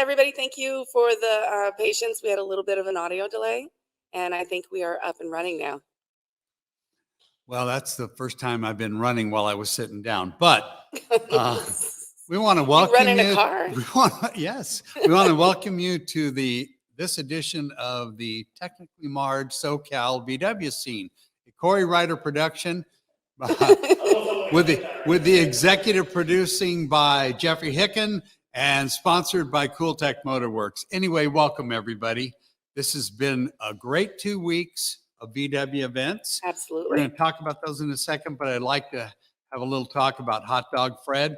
everybody, thank you for the patience. We had a little bit of an audio delay, and I think we are up and running now. Well, that's the first time I've been running while I was sitting down. But we want to welcome run in you. a car? Yes, we want to welcome you to this edition of the Technically Marred SoCal VW Scene, a Corey Ryder production, with the executive producing by Jeffrey Hicken and sponsored by Cool Tech Motorworks. Anyway, welcome everybody. This has been a great 2 weeks of VW events. Absolutely. We're going to talk about those in a second, but I'd like to have a little talk about Hot Dog Fred,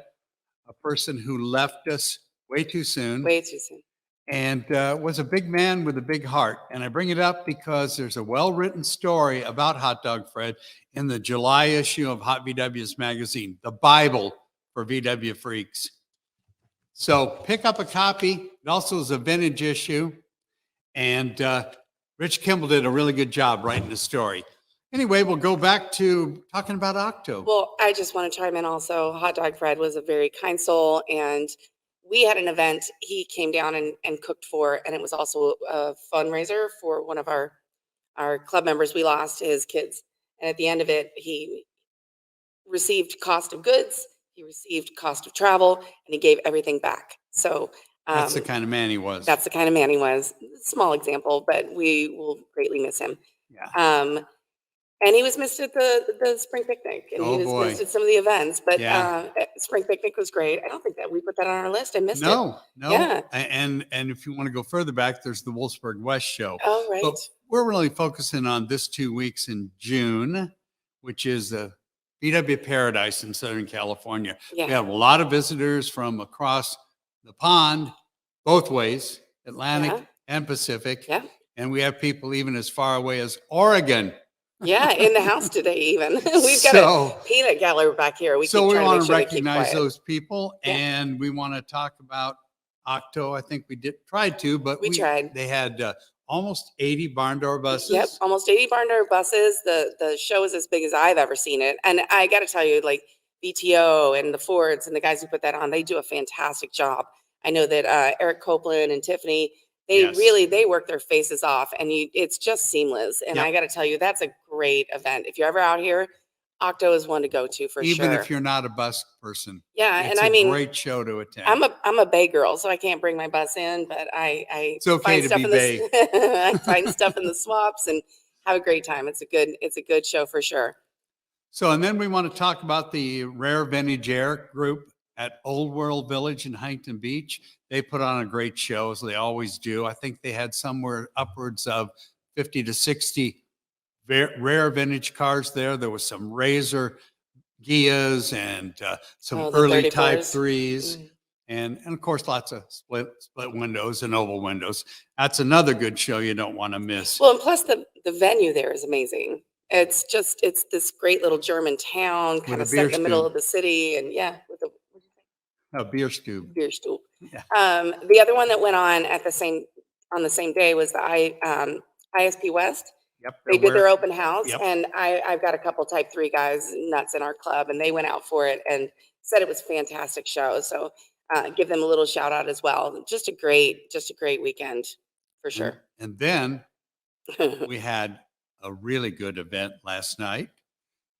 a person who left us way too soon. Way too soon. And was a big man with a big heart. And I bring it up because there's a well-written story about Hot Dog Fred in the July issue of Hot VW's magazine, the Bible for VW freaks. So pick up a copy. It also is a vintage issue. And Rich Kimball did a really good job writing the story. Anyway, we'll go back to talking about Octo. Well, I just want to chime in also. Hot Dog Fred was a very kind soul, and we had an event he came down and cooked for, and it was also a fundraiser for one of our club members. We lost his kids, and at the end of it, he received cost of goods, he received cost of travel, and he gave everything back. So that's the kind of man he was. That's the kind of man he was. Small example, but we will greatly miss him. Yeah. And he was missed at the spring picnic, and he was missed at some of the events. But spring picnic was great. I don't think that we put that on our list. I missed it. No. Yeah. And if you want to go further back, there's the Wolfsburg West show. Oh, right. But we're really focusing on this 2 weeks in June, which is the VW Paradise in Southern California. Yeah. We have a lot of visitors from across the pond, both ways, Atlantic and Pacific. Yeah. And we have people even as far away as Oregon. Yeah, in the house today even. We've got a peanut gallery back here. We want to recognize those people, and we want to talk about Octo. I think we tried to, but we tried. They had almost 80 barn door buses. Yep, almost 80 barn door buses. The show is as big as I've ever seen it. And I got to tell you, like BTO and the Fords and the guys who put that on, they do a fantastic job. I know that Eric Copeland and Tiffany, they work their faces off, and it's just seamless. And I got to tell you, that's a great event. If you're ever out here, Octo is one to go to for sure. Even if you're not a bus person. Yeah, it's a great show to attend. I'm a Bay girl, so I can't bring my bus in, but it's okay to be Bay. I find stuff in the swaps and have a great time. It's a good show for sure. So, and then we want to talk about the Rare Vintage Air group at Old World Village in Huntington Beach. They put on a great show, as they always do. I think they had somewhere upwards of 50 to 60 rare vintage cars there. There was some Razor Gias and some early 34s. Type 3s. And of course, lots of split windows and oval windows. That's another good show you don't want to miss. Well, and plus the venue there is amazing. It's this great little German town, kind of set in the middle of the city, and a beer stew. Beer stool. Yeah. The other one that went on on the same day was the ISP West. Yep. They did their open house, and I've got a couple Type 3 guys nuts in our club, and they went out for it and said it was a fantastic show. So give them a little shout out as well. Just a great weekend for sure. And then we had a really good event last night.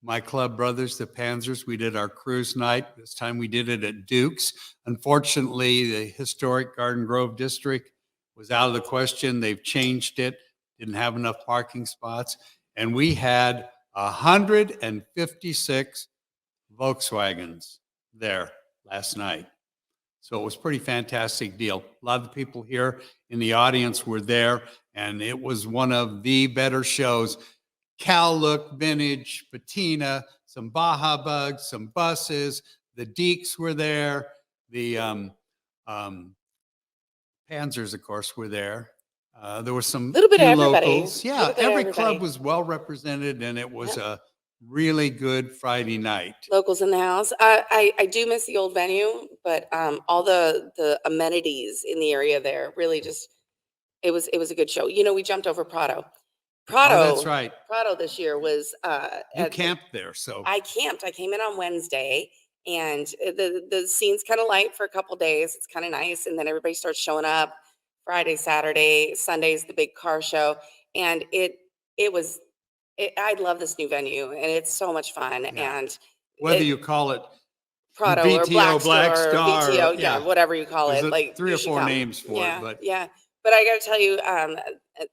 My club brothers, the Panzers, we did our cruise night. This time we did it at Duke's. Unfortunately, the historic Garden Grove district was out of the question. They've changed it, didn't have enough parking spots. And we had 156 Volkswagens there last night. So it was a pretty fantastic deal. A lot of the people here in the audience were there, and it was one of the better shows. Cal Look, Vintage, Patina, some Baja Bugs, some buses. The Deeks were there. The Panzers, of course, were there. There was some little bit of everybody. Locals. Yeah, every club was well represented, and it was a really good Friday night. Locals in the house. I do miss the old venue, but all the amenities in the area there really just it was a good show. You know, we jumped over Prado. That's right. Prado this year was you camped there, so I camped. I came in on Wednesday, And the scene's kind of light for a couple days. It's kind of nice, and then everybody starts showing up. Friday, Saturday, Sunday's the big car show, and it was. I love this new venue, and it's so much fun. Yeah. And Whether it, you call it Prado or VTO, Black Star, Star, VTO, yeah, yeah, whatever you call there's it. Like, three you or should four come. names for it, Yeah, but yeah. But I got to tell you,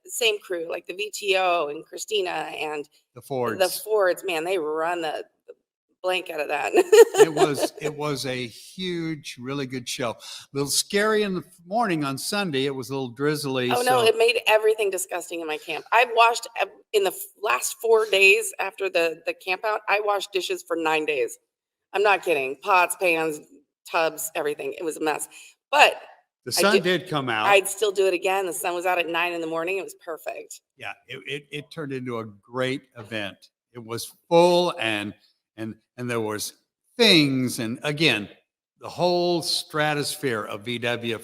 same crew, like the VTO and Christina and the the Fords. Fords, man, they run the blank out of that. It was a huge, really good show. A little scary in the morning on Sunday. It was a little drizzly. Oh no, so it made everything disgusting in my camp. I've washed in the last 4 days after the camp out. I washed dishes for 9 days. I'm not kidding. Pots, pans, tubs, everything. It was a mess. But the I sun did- did come out. I'd still do it again. The sun was out at 9 in the morning. It was perfect. Yeah, it turned into a great event. It was full and there was things, and again, the whole stratosphere of VW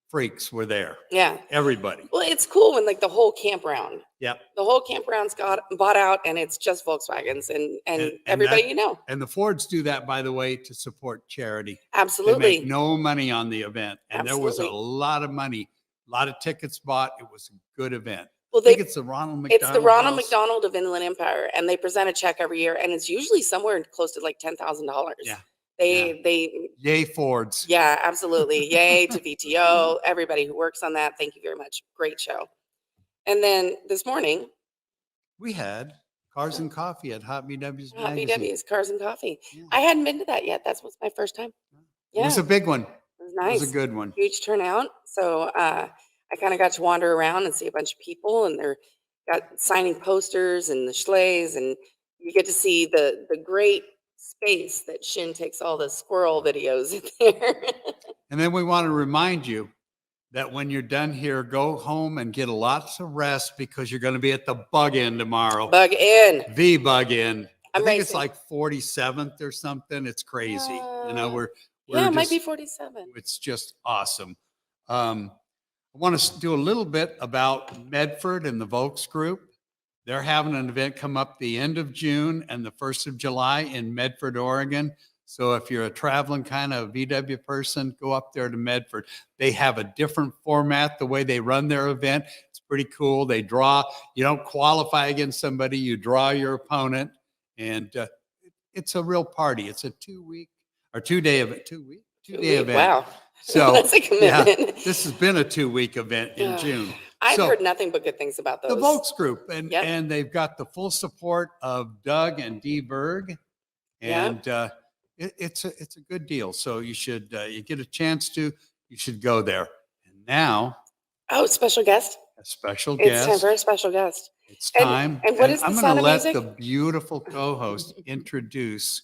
freaks were there. Yeah. Everybody. Well, it's cool when like the whole campground, Yep. the whole campground's got bought out and it's just Volkswagens and everybody that- you know. And the Fords do that, by the way, to support charity. They Absolutely. make no money on the event, and there was a Absolutely. lot of money, a lot of tickets bought. It was a good event. Well, I think it's the Ronald McDonald. it's the Ronald House. McDonald of Inland Empire, and they present a check every year, and it's usually somewhere close to like $10,000. Yeah. They Yay, Fords. yeah, absolutely. Yay to VTO, everybody who works on that. Thank you very much. Great show. And then this morning, We had Cars and Coffee at Hot VW's Hot magazine. VW's Cars and Coffee. Yeah. I hadn't been to that yet. That was my first time. It Yeah, was a big one. it was It nice. was a good one. Huge turnout. So I kind of got to wander around and see a bunch of people, and they're got signing posters and the schleys, and you get to see the great space that Shin takes all the squirrel videos in there. And then we want to remind you that when you're done here, go home and get lots of rest because you're going to be at the Bug In tomorrow. Bug in. The Bug In. I think it's Amazing. like 47th or something. It's crazy. You know, we're Yeah, it might be just- 47. It's just awesome. I want to do a little bit about Medford and the Volks Group. They're having an event come up the end of June and the 1st of July in Medford, Oregon. So if you're a traveling kind of VW person, go up there to Medford. They have a different format, the way they run their event. It's pretty cool. They draw, you don't qualify against somebody, you draw your opponent. And it's a real party. It's a 2-week or 2-day event, 2-day event. Wow. So That's a yeah, commitment. this has been a 2-week event in Yeah. June. I've So, heard nothing but good things about those. the Volks Group, and Yep. and they've got the full support of Doug and Dee Berg, Yep. and it's a good deal. So you should you get a chance to, you should go there. And now Oh, special guest. a special It's guest. time for a special guest. It's and- time. and what is the I'm Sound to of let Music? the beautiful co-host introduce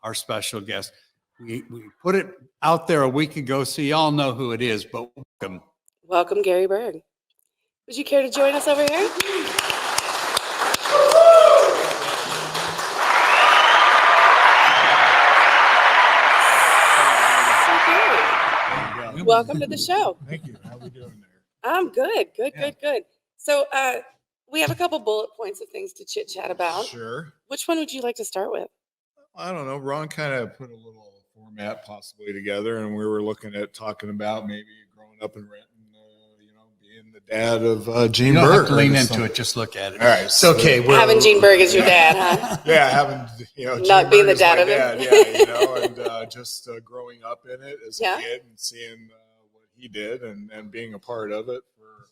our special guest. We put it out there a week ago, so you all know who it is. But welcome. Welcome, Gary Berg. Would you care to join us over here? So Gary, welcome to the show. Thank you. How we doing there? I'm good, good, Yeah. good. So we have a couple bullet points of things to chit chat about. Sure. Which one would you like to start with? I don't know. Ron kind of put a little format possibly together, and we were looking at talking about maybe growing up in Renton, being the dad of Gene You don't Berg. have to lean or into something. it. Just look at it. All right. It's okay. We're, Having Gene Berg as your dad, huh? Yeah, having Not Gene being the Berg as dad my of him. Yeah, and just growing up in it as Yeah. a kid and seeing what he did and being a part of it for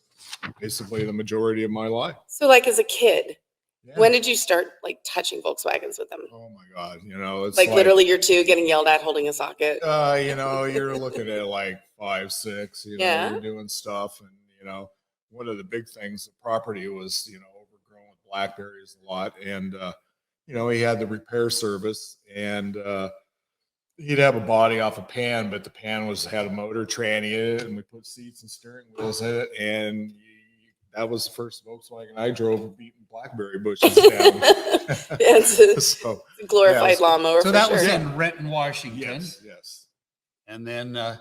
basically the majority of my life. So, like as a kid, Yeah. when did you start like touching Volkswagens with them? Oh my God! It's Like literally, you're 2 getting yelled at holding a socket. You're looking at like 5, 6, Yeah. you're doing stuff. And, one of the big things, the property was, overgrown with blackberries a lot. And, he had the repair service and, he'd have a body off a pan, but the pan had a motor tranny in it, and we put seats and steering wheels in it. And that was the first Volkswagen I drove beating blackberry bushes down. It's a So, glorified Yeah, so- lawnmower. so for that was sure. in Renton, Washington. yes. And then the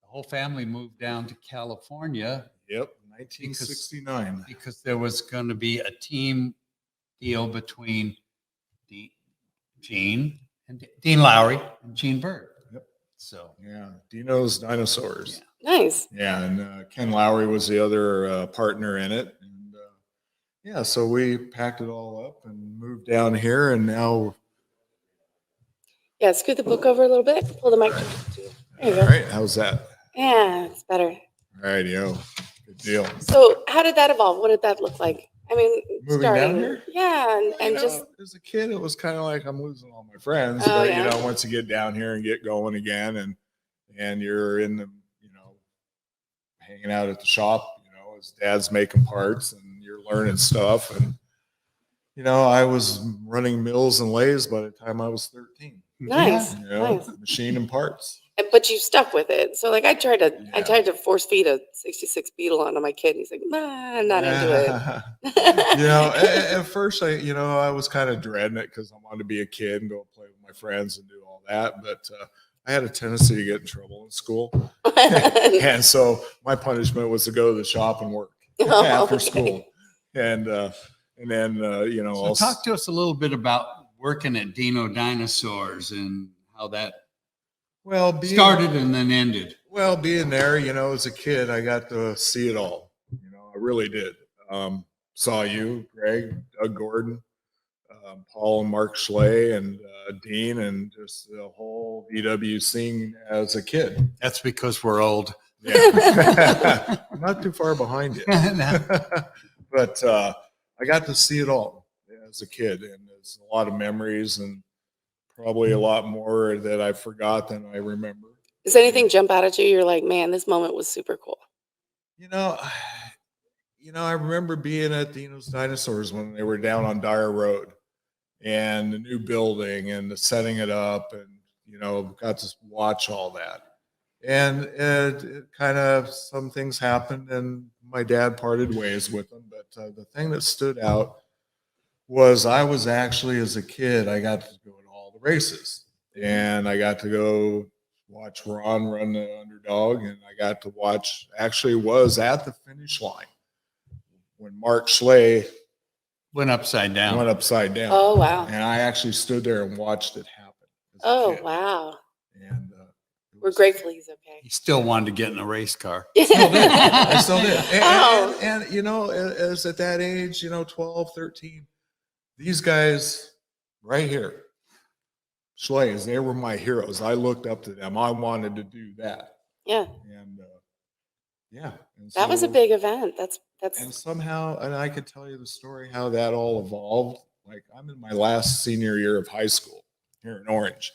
whole family moved down to California Yep. 1969. because there was going to be a team deal between Gene And Dean Lowry and Gene Bird. Yep. So Yeah, Dino's Dinosaurs. Nice. Yeah, and Ken Lowry was the other partner in it. And yeah, so we packed it all up and moved down here, and now, Yeah, scoot the book over a little bit. Pull the mic. There you all go. right, how's that? Yeah, it's better. All right, yo, good deal. So how did that evolve? What did that look like? I mean, Moving starting, down here? yeah, You and know, just as a kid, it was kind of like I'm losing all my friends. Oh, But yeah. you know, once you get down here and get going again, and you're in the, you know, hanging out at the shop, you know, as dad's making parts and you're learning stuff. And you know, I was running mills and lathes by the time I was 13. nice, You know, nice. machining parts. But you stuck with it. So like I tried Yeah. to force feed a 66 Beetle onto my kid. And he's like, nah, I'm not into it. You know, at first I was kind of dreading it because I wanted to be a kid and go play with my friends and do all that. But I had a tendency to get in trouble in school. And so my punishment was to go to the shop and work Oh, after okay. school. And then, you know, So I'll talk to us a little bit about working at Dino Dinosaurs and how that started and then ended. Well, being there, you know, as a kid, I got to see it all. You know, I really did. Saw you, Greg, Doug Gordon, Paul and Mark Schley, and Dean, and just the whole VW scene as a kid. That's because we're old. Yeah, I'm not too far behind you. But I got to see it all as a kid, and there's a lot of memories, and probably a lot more that I forgot than I remember. Does anything jump out at you? You're like, man, this moment was super cool. You know, I remember being at Dino's Dinosaurs when they were down on Dyer Road, and the new building and the setting it up, and you know, got to watch all that. And it kind of, some things happened, and my dad parted ways with them. But the thing that stood out was I was actually, as a kid, I got to go to all the races, and I got to go watch Ron run the underdog, and I got to watch, actually was at the finish line when Mark Schley Went upside down. went upside down. Oh, wow. And I actually stood there and watched it happen. as a Oh, kid. wow. And it We're was- grateful he's okay. He still wanted to get in a race car. I still did. Oh. And, you know, as at that age, you know, 12, 13, these guys right here, Schlays, they were my heroes. I looked up to them. I wanted to do that. Yeah, And yeah. And that was a so- big event. And That's somehow, and I could tell you the story how that all evolved. Like I'm in my last senior year of high school here in Orange,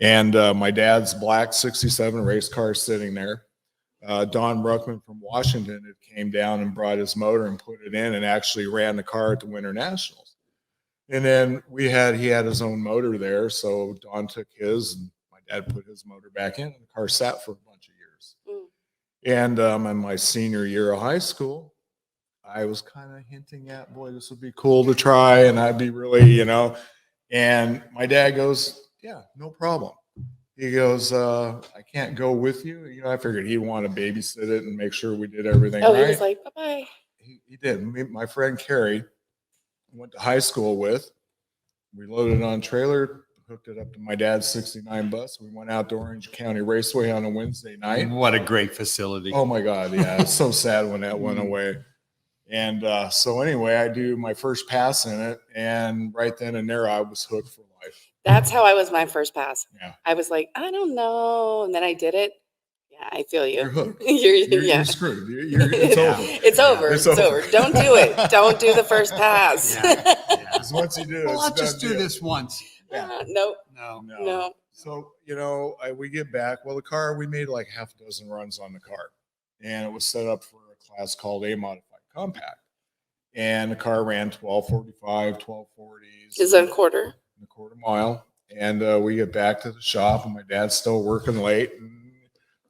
and my dad's black '67 race car sitting there. Don Bruckman from Washington had came down and brought his motor and put it in, and actually ran the car at the Winter Nationals. And then he had his own motor there, so Don took his, and my dad put his motor back in, and the car sat for a bunch of years. Mm. And in my senior year of high school, I was kind of hinting at, boy, this would be cool to try, and I'd be really, you know. And my dad goes, yeah, no problem. He goes, I can't go with you. You know, I figured he'd want to babysit it and make sure we did everything oh, right. he was like, bye bye. He did. My friend Carrie went to high school with. We loaded it on a trailer, hooked it up to my dad's '69 bus. We went out to Orange County Raceway on a Wednesday night. What a great facility. Oh my God, yeah, it's so sad when that went away. And so anyway, I do my first pass in it, and right then and there, I was hooked for life. That's how I was my first pass. Yeah. I was like, I don't know, and then I did it. Yeah, I feel you. You're hooked. You're, You're, yeah. you're screwed. It's over. It's over. It's It's, over. over. Don't do it. Don't do the first pass. Yeah. Because once you do it, Well, it's I'll a just done do deal. this once. Yeah. Nope. No. No. So, you know, we get back. Well, the car, we made like half a dozen runs on the car, and it was set up for a class called A Modified Compact. And the car ran 1245, 1240s. Is it a quarter? A quarter mile. And we get back to the shop, and my dad's still working late, and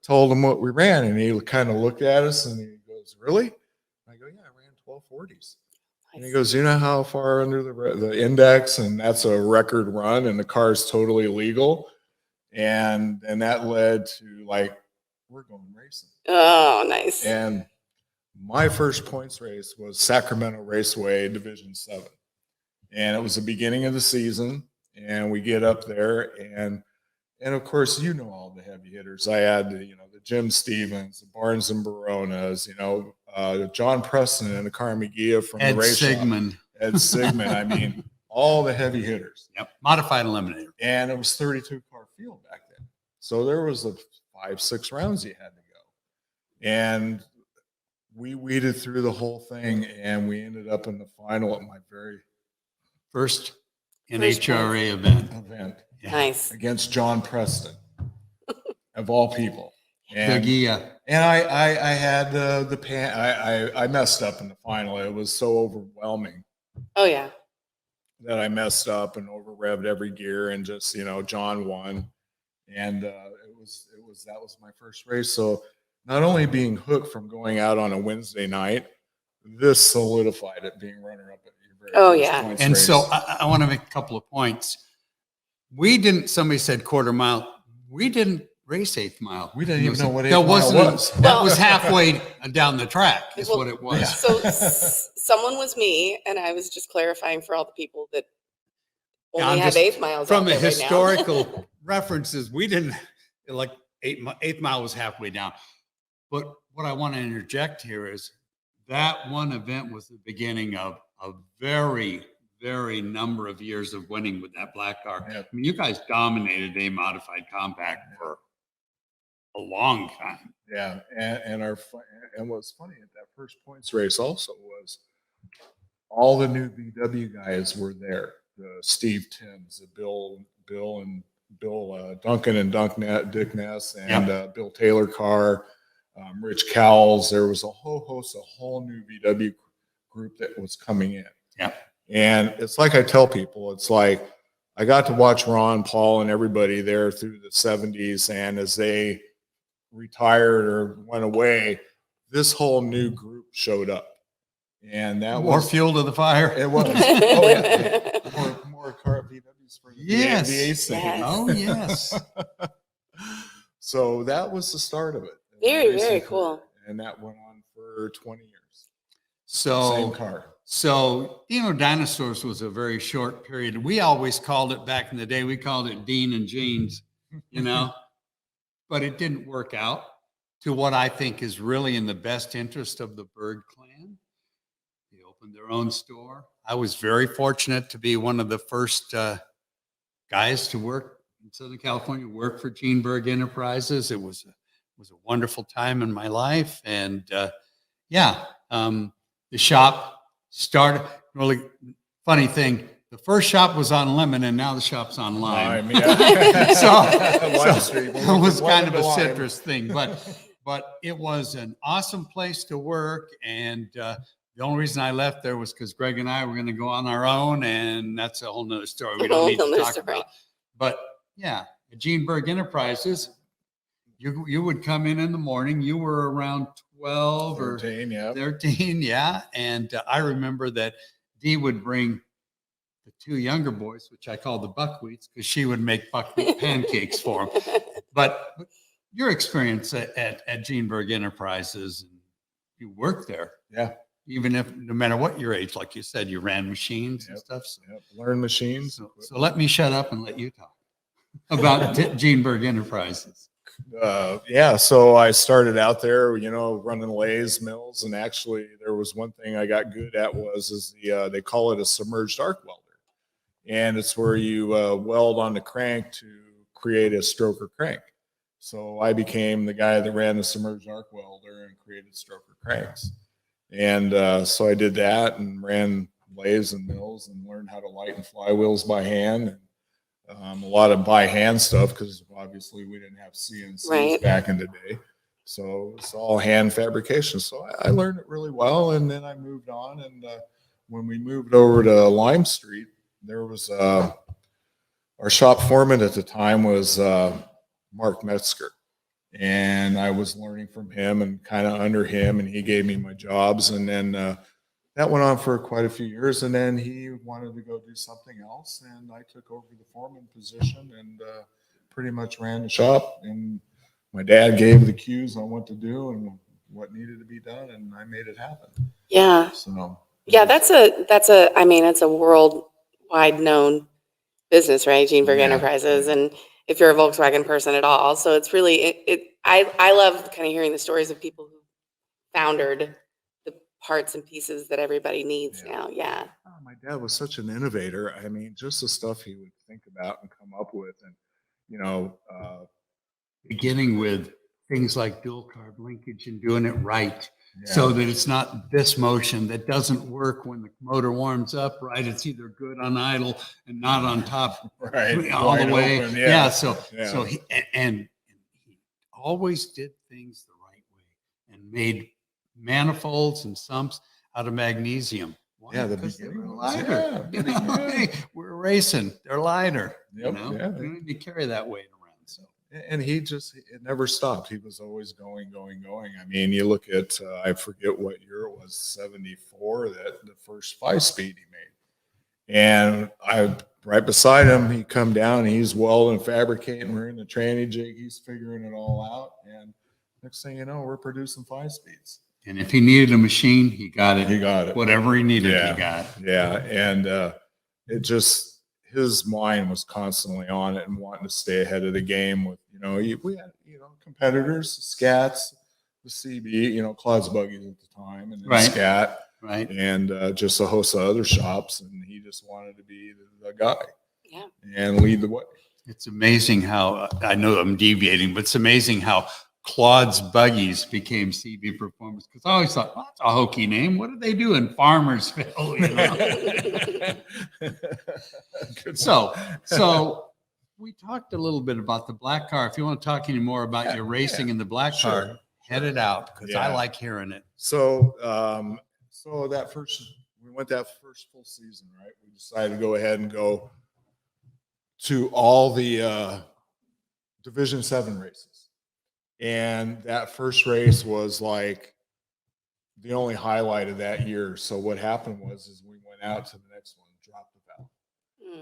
told him what we ran. And he kind of looked at us and he goes, really? I go, yeah, I ran 1240s. And he goes, you know how far under the index, and that's a record run, and the car's totally legal. And that led to like, we're going racing. Oh, nice. And my first points race was Sacramento Raceway Division 7. And it was the beginning of the season. and we get up there, and of course, you know, all the heavy hitters. I had, you know, the Jim Stevens, the Barnes and Baronas, you know, John Preston and the Carmagia from Ed the race shop. Sigmund. Ed Sigmund. I mean, all the heavy hitters. Yep. Modified eliminator. And it was 32 car field back then. So there was 5-6 rounds you had to go. And we weeded through the whole thing, and we ended up in the final at my very First First NHRA event. event Yeah. Nice. against John Preston, of all people. And, Biggie, and I had the pan. I messed up in the final. It was so overwhelming Oh yeah. that I messed up and over revved every gear, and just, you know, John won. And that was my first race. So not only being hooked from going out on a Wednesday night, this solidified it being runner up at your very Oh, first yeah. points and race. so I want to make a couple of points. We didn't, somebody said quarter mile. We didn't race eighth mile. We didn't even know what That eighth mile wasn't- was. That Well- was halfway down the track is Well, what it was. So someone was me, and I was just clarifying for all the people that Yeah, only I'm have just- eighth miles From out a there right now. historical references, we didn't, like eighth mile was halfway down. But what I want to interject here is that one event was the beginning of a very, very number of years of winning with that black car. Yeah. I mean, you guys dominated a modified compact for a long time. Yeah, and what's funny at that first points race also was all the new VW guys were there. The Steve Timms, the Bill Duncan and Dick Ness, and Bill Taylor Carr, Rich Cowles. There was a whole new VW group that was coming in. Yeah. And it's like I tell people, it's like I got to watch Ron, Paul, and everybody there through the 70s, and as they retired or went away, this whole new group showed up, and that More was fuel to the fire. it was oh yeah, more car VWs for the Yes. the ace thing. Yes. Oh, yes. So that was the start of it. Very, Racing very career. cool. And that went on for 20 years. So Same car. So, Dinosaurs was a very short period. We always called it back in the day, we called it Dean and Jeans, but it didn't work out to what I think is really in the best interest of the Berg clan. They opened their own store. I was very fortunate to be one of the first guys to work in Southern California, work for Gene Berg Enterprises. It was a wonderful time in my life. And the shop started, really funny thing, the first shop was on Lemon, and now the shop's on Lime. Lime Street. It was kind of a Lime. citrus thing, but it was an awesome place to work. And the only reason I left there was because Greg and I were going to go on our own, and that's a whole nother story we don't need to talk about. But yeah, at Gene Berg Enterprises, you would come in the morning. You were around 12 or 13, yeah. 13, yeah. And I remember that Dee would bring the two younger boys, which I call the buckwheats, because she would make buckwheat pancakes for them. But your experience at Gene Berg Enterprises, you worked there. Yeah. Even if, no matter what your age, like you said, you ran machines and Yep. stuff. So, Yep. Learn machines. so let me shut up and let you talk about Gene Berg Enterprises. So I started out there, running lathes, mills, and actually there was one thing I got good at they call it a submerged arc welder, and it's where you weld on the crank to create a stroker crank. So I became the guy that ran the submerged arc welder and created stroker cranks, and so I did that and ran lathes and mills and learned how to lighten flywheels by hand. And, a lot of by hand stuff because obviously we didn't have CNCs Right. back in the day. So it's all hand fabrication. So I learned it really well. And then I moved on. And when we moved over to Lime Street, there was our shop foreman at the time was Mark Metzger. And I was learning from him and kind of under him. And he gave me my jobs. And then that went on for quite a few years, and then he wanted to go do something else, and I took over the foreman position and pretty much ran the shop. And my dad gave the cues on what to do and what needed to be done, and I made it happen. Yeah. So Yeah, it's a worldwide known business, right? Jeanberg Yeah, Enterprises, yeah. and if you're a Volkswagen person at all. So it's really I love kind of hearing the stories of people who foundered the parts and pieces that everybody needs Yeah. now. Yeah. Oh, my dad was such an innovator. I mean, just the stuff he would think about and come up with, and you know, Beginning with things like dual carb linkage and doing it right. yeah, So that it's not this motion that doesn't work when the motor warms up, right? It's either good on idle and not on top right, all the wide way. open, Yeah. So, yeah. so and he always did things the right way and made manifolds and sumps out of magnesium. Why? Yeah, the Because they beginning were ones, lighter. yeah, You know, yeah. hey, we're racing. They're lighter. Yep, You know, yeah. you don't need to carry that weight around. So. And he just, it never stopped. He was always going, going, going. I mean, you look at, I forget what year it was, 74, that the first 5-speed he made. And I, right beside him, he come down, he's welding, fabricating, we're in the tranny jig, he's figuring it all out. And next thing you know, we're producing 5-speeds. And if he needed a machine, he got it. He got it. Whatever he needed, Yeah. he got. Yeah. And it just, his mind was constantly on it and wanting to stay ahead of the game with, you know, we had, you know, competitors, Scats, the CB, you know, Claude's Buggies at the time, and then Right. Scat, Right. and just a host of other shops. And he just wanted to be the guy. Yeah. And lead the way. It's amazing how, I know I'm deviating, but it's amazing how Claude's Buggies became CB Performance. Because I always thought, well, that's a hokey name. What do they do in Farmersville? You know? Good So we talked a little bit about the black car. If you want to talk any more about Yeah, your racing yeah, in the black sure, car, head it out because I Yeah. like hearing it. So, so we went that first full season, right? We decided to go ahead and go to all the Division 7 races. And that first race was like the only highlight of that year. So what happened was we went out to the next one, dropped the valve.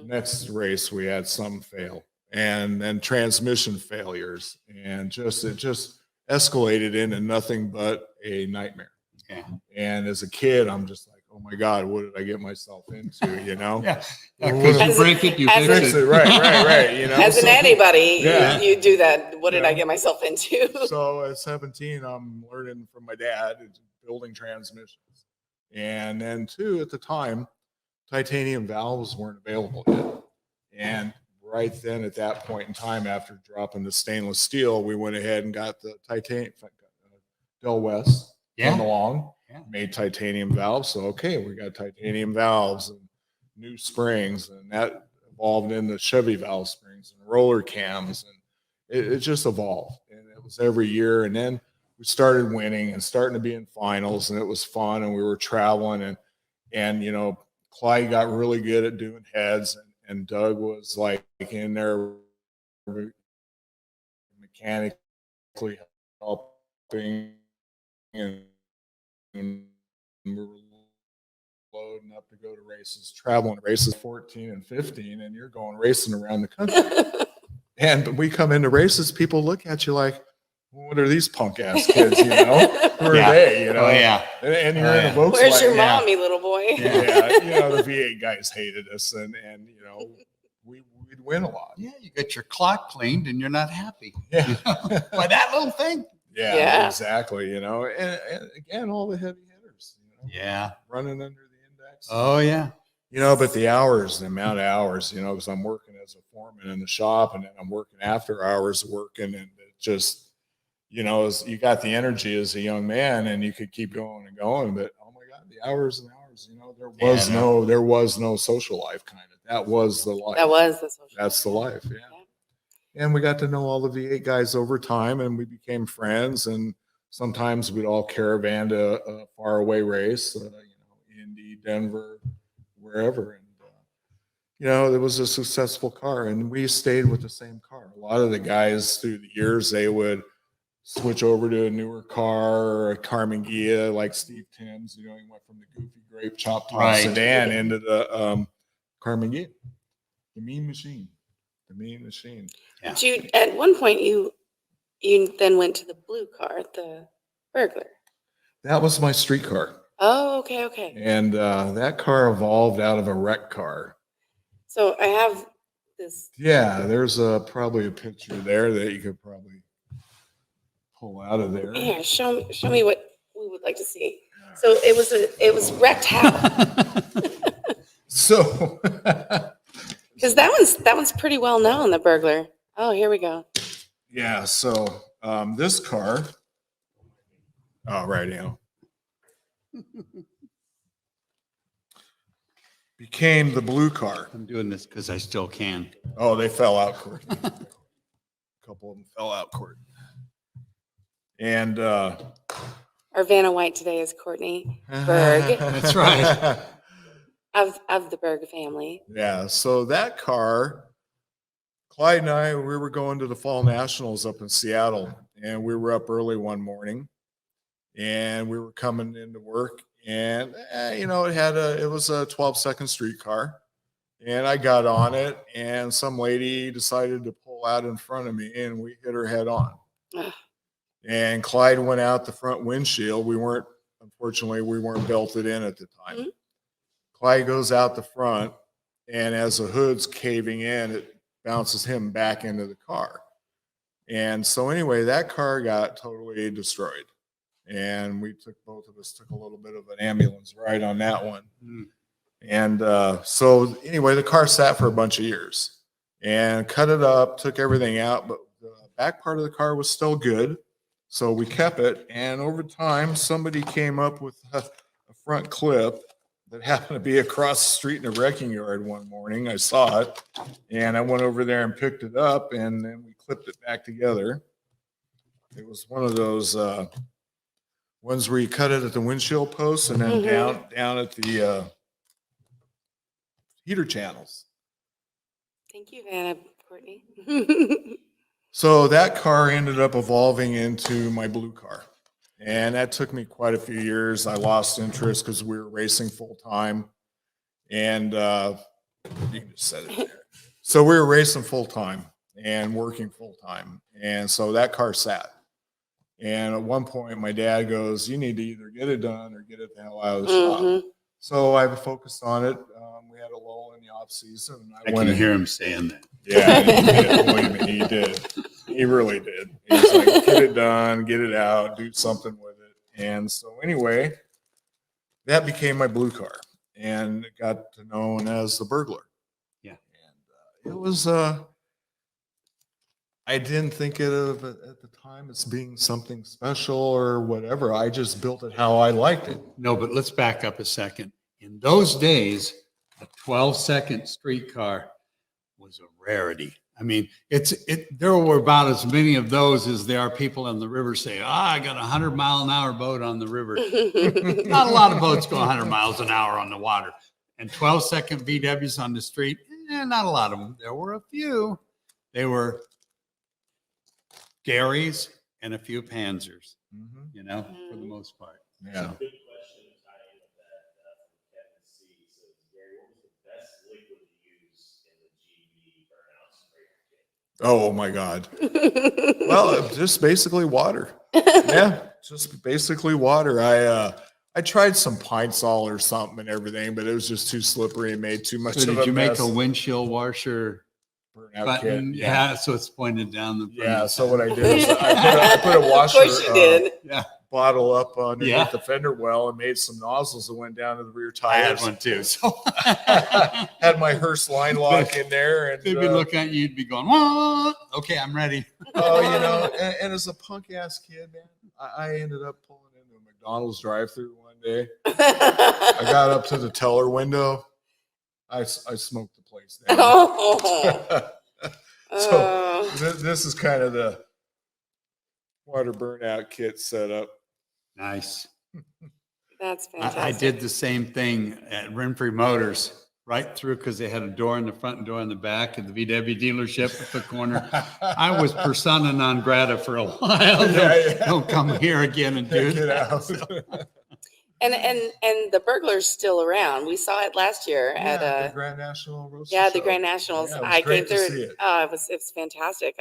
Mm. Next race we had some fail, and then transmission failures, and it just escalated into nothing but a nightmare. Yeah. And as a kid, I'm just like, oh my God, what did I get myself into? You know? Yeah. Well, Because As you a- break it, you as fix a- Fix it. it, right. You know, As an so- anybody, Yeah. you do that. What did I Yeah. get myself into? So at 17, I'm learning from my dad, building transmissions. And then too, at the time, titanium valves weren't available yet. And right then at that point in time, after dropping the stainless steel, we went ahead and got the titanium, Del West came Yeah. along, Yeah. made titanium valves. So, okay, we got titanium valves and new springs, and that evolved into Chevy valve springs and roller cams, and it just evolved. And it was every year. And then we started winning and starting to be in finals, and it was fun. And we were traveling, and you know, Clyde got really good at doing heads, and Doug was like in there mechanically helping, and we were loading up to go to races, traveling races 14 and 15, and you're going racing around the country. And we come into races, people look at you like, what are these punk ass kids, you know? Who are Yeah. they, you know? Oh, yeah. And you're Oh, in a yeah. Volkswagen. Where's your yeah. mommy, little boy? Yeah, you know, the V8 guys hated us, and you know, we'd win a lot. Yeah, you get your clock cleaned and you're not happy. Yeah. By that little thing. Yeah, Yeah. exactly. You know, and again, all the heavy hitters, you know, Yeah. running under the index. Oh, yeah. You know, but the hours, the amount of hours, you know, because I'm working as a foreman in the shop, and then I'm working after hours working, and it just, you know, you got the energy as a young man, and you could keep going and going, but oh my God, the hours and hours, you know, there was no social life kind of. That was the life. That was the social. That's the life, yeah. Yeah. And we got to know all the V8 guys over time, and we became friends. And sometimes we'd all caravan to a faraway race, you know, Indy, Denver, wherever. And, you know, it was a successful car, and we stayed with the same car. A lot of the guys through the years, they would switch over to a newer car or a Carmen Ghia, like Steve Timms. You know, he went from the goofy grape chop top Right. sedan into the Carmen Ghia, the mean machine. The mean machine. Yeah. But you, at one point, you then went to the blue car, the Burglar. That was my street car. Oh, okay. And that car evolved out of a wreck car. So I have this. Yeah, there's probably a picture there that you could probably pull out of there. Yeah, show me what we would like to see. So it was wrecked how? So, Because that one's pretty well known, the burglar. Oh, here we go. yeah, so this car, oh, right, became the blue car. I'm doing this because I still can. Oh, they fell out, Court. A couple of them fell out, Court. And Our Vanna White today is Courtney Berg That's right. of the Berg family. Yeah, so that car, Clyde and I, we were going to the Fall Nationals up in Seattle, and we were up early one morning, and we were coming into work, and it was a 12-second streetcar, and I got on it, and some lady decided to pull out in front of me, and we hit her head on. Ugh. And Clyde went out the front windshield. Unfortunately, we weren't belted in at the time. Mhm. Clyde goes out the front, and as the hood's caving in, it bounces him back into the car. And so anyway, that car got totally destroyed. And both of us took a little bit of an ambulance ride on that one. Mm. And so anyway, the car sat for a bunch of years and cut it up, took everything out, but the back part of the car was still good. So we kept it. And over time, somebody came up with a front clip that happened to be across the street in a wrecking yard one morning. I saw it, and I went over there and picked it up, and then we clipped it back together. It was one of those ones where you cut it at the windshield post and then down at the heater channels. Thank you, Vanna, Courtney. So that car ended up evolving into my blue car. And that took me quite a few years. I lost interest because we were racing full time. And you can just set it there. So we were racing full time and working full time. And so that car sat. And at one point, my dad goes, "You need to either get it done or get it the hell out of the shop." So I focused on it. We had a lull in the off season. And I can hear him saying that. Yeah, he did. Believe me, he did. He really did. He was like, "Get it done, get it out, do something with it." And so anyway, that became my blue car, and it got known as the Burglar. Yeah. And it was, I didn't think of it at the time as being something special or whatever. I just built it how I liked it. No, but let's back up a second. In those days, a 12-second streetcar was a rarity. I mean, there were about as many of those as there are people on the river say, I got a 100-mile-an-hour boat on the river. Not a lot of boats go 100 miles an hour on the water. And 12-second VWs on the street, not a lot of them. There were a few. They were Garys and a few Panzers, for the most part. Yeah. So, Good question to tie into that from Kevin C. So, Gary, what was the best liquid to use in the GB burnout sprayer kit? Oh my God. Well, just basically water. Yeah, just basically water. I tried some Pine Sol or something and everything, but it was just too slippery and made too much so of did a you make mess. a windshield washer Burnout kit. button? Yeah, so it's pointed down the. Yeah. So what I did is I put a washer Of course you did. bottle up underneath Yeah. the fender well and made some nozzles that went down to the rear I had tires. one too. So Had my Hearst line lock in there, and they'd be looking at you, you'd be going, "What? Okay, I'm ready." and as a punk ass kid, man, I ended up pulling into a McDonald's drive-through one day. I got up to the teller window. I smoked the place down. Oh. So this is kind of the water burnout kit setup. Nice. That's fantastic. I did the same thing at Renfrey Motors, right through, because they had a door in the front and door in the back of the VW dealership at the corner. I was persona non grata for a while. Don't come here again and do Get that. out. So, And the Burglar's still around. We saw it last year at the Grand National Roast. the Grand Nationals. Yeah, it was I came great to through. see it. It was fantastic.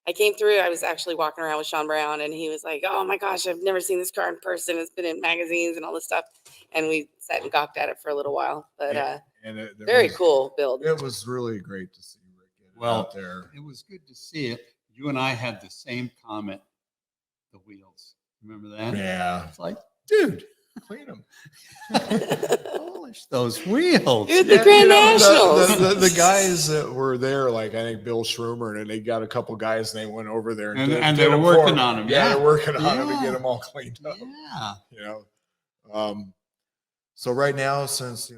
I came through. I was actually walking around with Sean Brown, and he was like, "Oh my gosh, I've never seen this car in person. It's been in magazines and all this stuff." And we sat and gawked at it for a little while. But And it very was, cool build. It was really great to see Rick Well, out there. it was good to see it. You and I had the same comment. The wheels. Remember that? Yeah, It's like, dude, clean them. polish those wheels. You're the Grand the, Nationals. the guys that were there, like I think Bill Schrumer, and they got a couple guys, and they went over there And did they were them for working 'em. on 'em, Yeah, yeah. they're working on them to Yeah. get them all cleaned up. Yeah. You know, so right now, since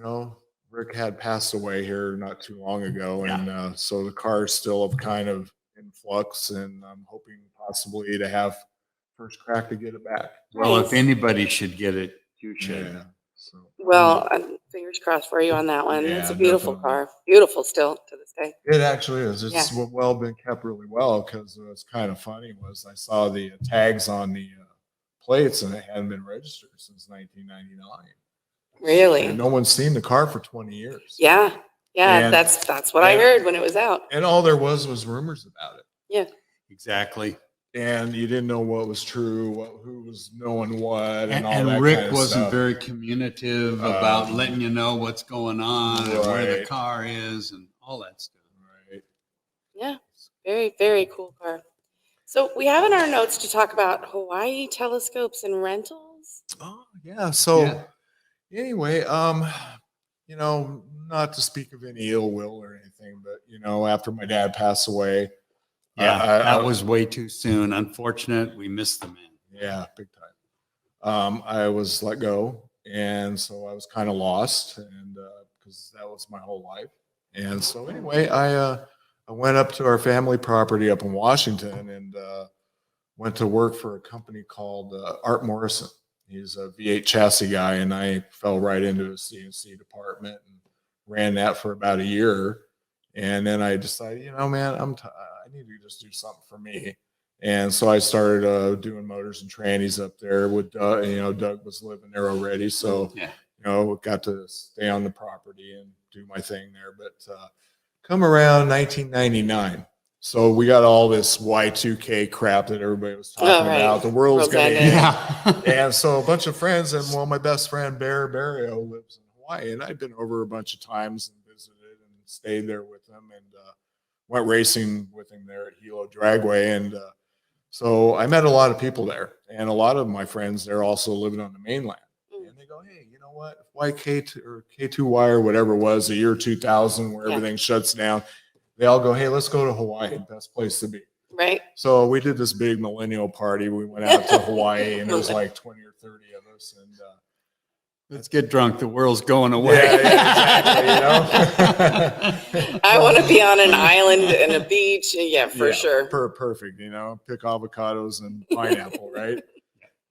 Rick had passed away here not too long ago, and so the car's still kind of in flux, and I'm hoping possibly to have first crack to get it back. Well, if Nice. anybody should get it, you should. Yeah. So Well, fingers crossed for you on that one. It's Yeah, a beautiful definitely. car. Beautiful still to this day. it actually is. It's Yeah. well been kept really well, because what's kind of funny was I saw the tags on the plates, and it hadn't been registered since 1999. Really? And no one's seen the car for 20 years. Yeah. Yeah. And- that's what I and- heard when it was out. And all there was rumors about it. Yeah. Exactly. And you didn't know what was true, who was knowing what, and all And that Rick kind of wasn't stuff. very communicative about letting you know what's going on and where the Right. car is and all that stuff. Right. Yeah. Very, very cool car. So we have in our notes to talk about Hawaii telescopes and rentals. Oh yeah. So Yeah. anyway, not to speak of any ill will or anything, but after my dad passed away, Yeah, I- that was way too soon. Unfortunate. We missed the man. yeah, big time. I was let go, and so I was kind of lost, and because that was my whole life. And so anyway, I went up to our family property up in Washington, and went to work for a company called Art Morrison. He's a V8 chassis guy, and I fell right into his CNC department and ran that for about a year. And then I decided, man, I need to just do something for me. And so I started doing motors and trannies up there with Doug. Doug was living there already, so Yeah. got to stay on the property and do my thing there. But come around 1999. So we got all this Y2K crap that everybody was talking right. about. The world's World's going to ending. end. Yeah. And so a bunch of friends, and my best friend Bear Barrio lives in Hawaii, and I'd been over a bunch of times and visited and stayed there with him, and went racing with him there at Hilo Dragway. And so I met a lot of people there, and a lot of my friends there also living on the mainland. Mm. And they go, hey, you know what? YK or K2Y or whatever it was, the year 2000, where Yeah. everything shuts down. They all go, hey, let's go to Hawaii. Best place to be. Right. So we did this big millennial party. We went out to Hawaii, and there was like 20 or 30 of us. And Let's get drunk. The world's going away. exactly. I want to be on an island and a beach. Yeah, for Yeah, sure. Perfect. Pick avocados and pineapple, right?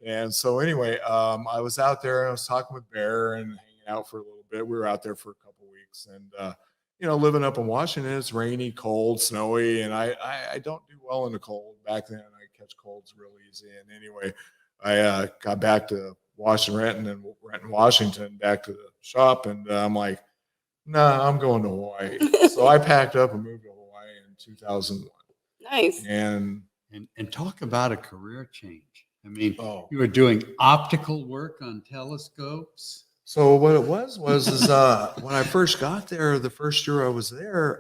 And so anyway, I was out there, and I was talking with Bear and hanging out for a little bit. We were out there for a couple weeks, and living up in Washington, it's rainy, cold, snowy, and I don't do well in the cold. Back then, I catch colds real easy. And anyway, I got back to Renton, Washington, back to the shop, and I'm like, nah, I'm going to Hawaii. So I packed up and moved to Hawaii in 2001. Nice. And And talk about a career change. I mean, oh, you were doing optical work on telescopes. so what it was when I first got there, the first year I was there,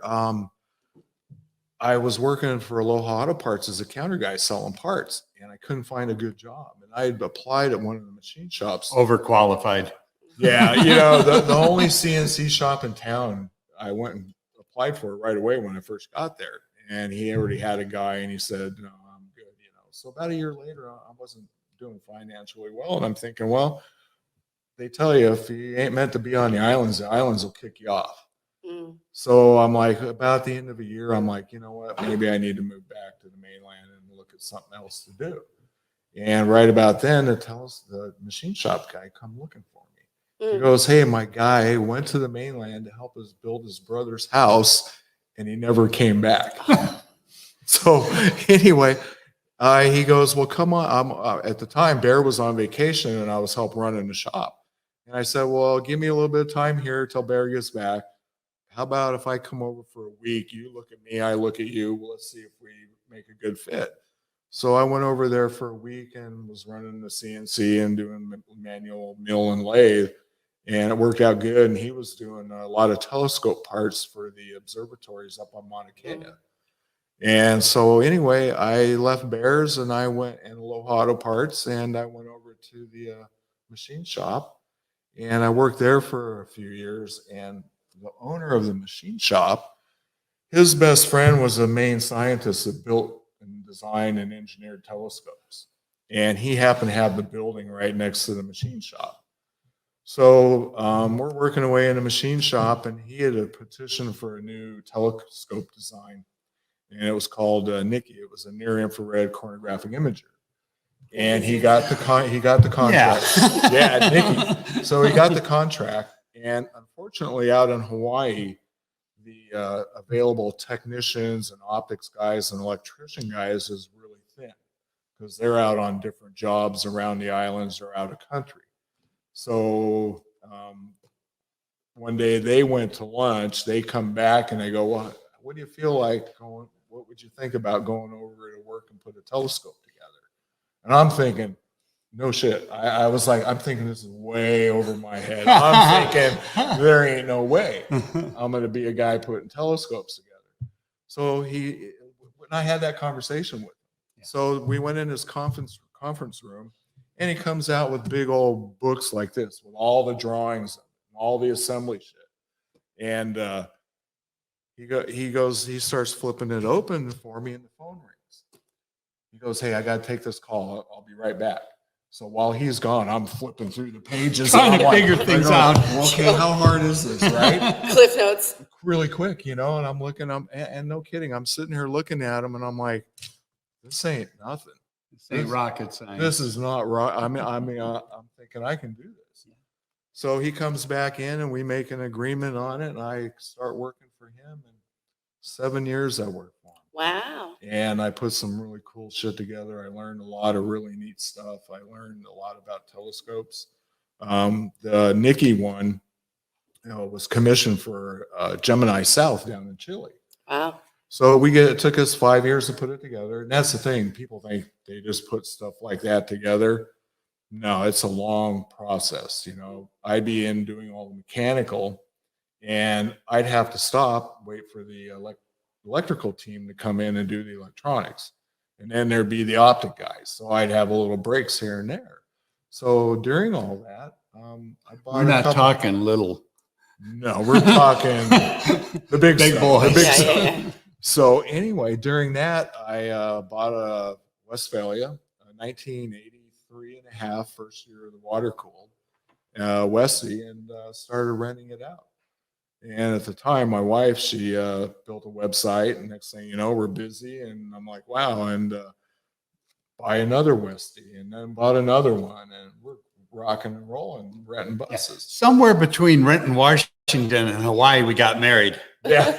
I was working for Aloha Auto Parts as a counter guy selling parts, and I couldn't find a good job. And I had applied at one of the machine shops. Overqualified. Yeah, the only CNC shop in town, I went and applied for it right away when I first got there. And he already had a guy, and he said, no, I'm good, So about a year later, I wasn't doing financially well. And I'm thinking, well, they tell you if you ain't meant to be on the islands will kick you off. Mm. So I'm like, about the end of a year, I'm like, you know what? Maybe I need to move back to the mainland and look at something else to do. And right about then, the machine shop guy come looking for me. He Mm. goes, hey, my guy went to the mainland to help us build his brother's house, and he never came back. So anyway, he goes, well, come on. At the time, Bear was on vacation, and I was helping running the shop. And I said, well, give me a little bit of time here till Bear gets back. How about if I come over for a week? You look at me, I look at you. Well, let's see if we make a good fit. So I went over there for a week and was running the CNC and doing manual mill and lathe. and it worked out good. And he was doing a lot of telescope parts for the observatories up on Mauna Kea. And so anyway, I left Bears and I went in Aloha Auto Parts, and I went over to the machine shop, and I worked there for a few years. And the owner of the machine shop, his best friend was a main scientist that built and designed and engineered telescopes. And he happened to have the building right next to the machine shop. So we're working away in a machine shop, and he had a petition for a new telescope design. And it was called Nicky. It was a near infrared cornographic imager. And he got the contract. Yeah, Nicky. So he got the contract. And unfortunately, out in Hawaii, the available technicians and optics guys and electrician guys is really thin because they're out on different jobs around the islands or out of country. So one day they went to lunch. They come back and they go, "Well, what do you feel like going? What would you think about going over to work and put a telescope together?" And I'm thinking, no shit. I was like, I'm thinking this is way over my head. I'm thinking there ain't no way I'm going to be a guy putting telescopes together. So when I had that conversation with him, so we went in his conference room, and he comes out with big old books like this with all the drawings, and all the assembly shit. And he starts flipping it open for me, and the phone rings. He goes, "Hey, I got to take this call. I'll be right back." So while he's gone, I'm flipping through the pages. Trying to figure things out. Okay, how hard is this, right? Cliff notes. Really quick, and I'm looking, and no kidding, I'm sitting here looking at him, and I'm like, this ain't nothing. This ain't rocket science. This is not right. I'm thinking I can do this. So he comes back in, and we make an agreement on it, and I start working for him. And 7 years I worked for him. Wow. And I put some really cool shit together. I learned a lot of really neat stuff. I learned a lot about telescopes. The Nicky one was commissioned for Gemini South down in Chile. Wow. So it took us 5 years to put it together. And that's the thing. People think they just put stuff like that together. No, it's a long process. I'd be in doing all the mechanical, and I'd have to stop, wait for the electrical team to come in and do the electronics. And then there'd be the optic guys. So I'd have a little breaks here and there. So during all that, I bought We're not talking little. No, we're talking the big Big stuff, boys. the big Yeah, stuff. yeah, yeah. So anyway, during that, I bought a Westphalia, a 1983 and a half, first year of the water cooled Westie, and started renting it out. And at the time, my wife, she built a website, and next thing you know, we're busy, and I'm like, wow, and buy another Westie, and then bought another one, and we're rocking and rolling, renting buses. Somewhere between Renton, Washington, and Hawaii, we got married. Yeah.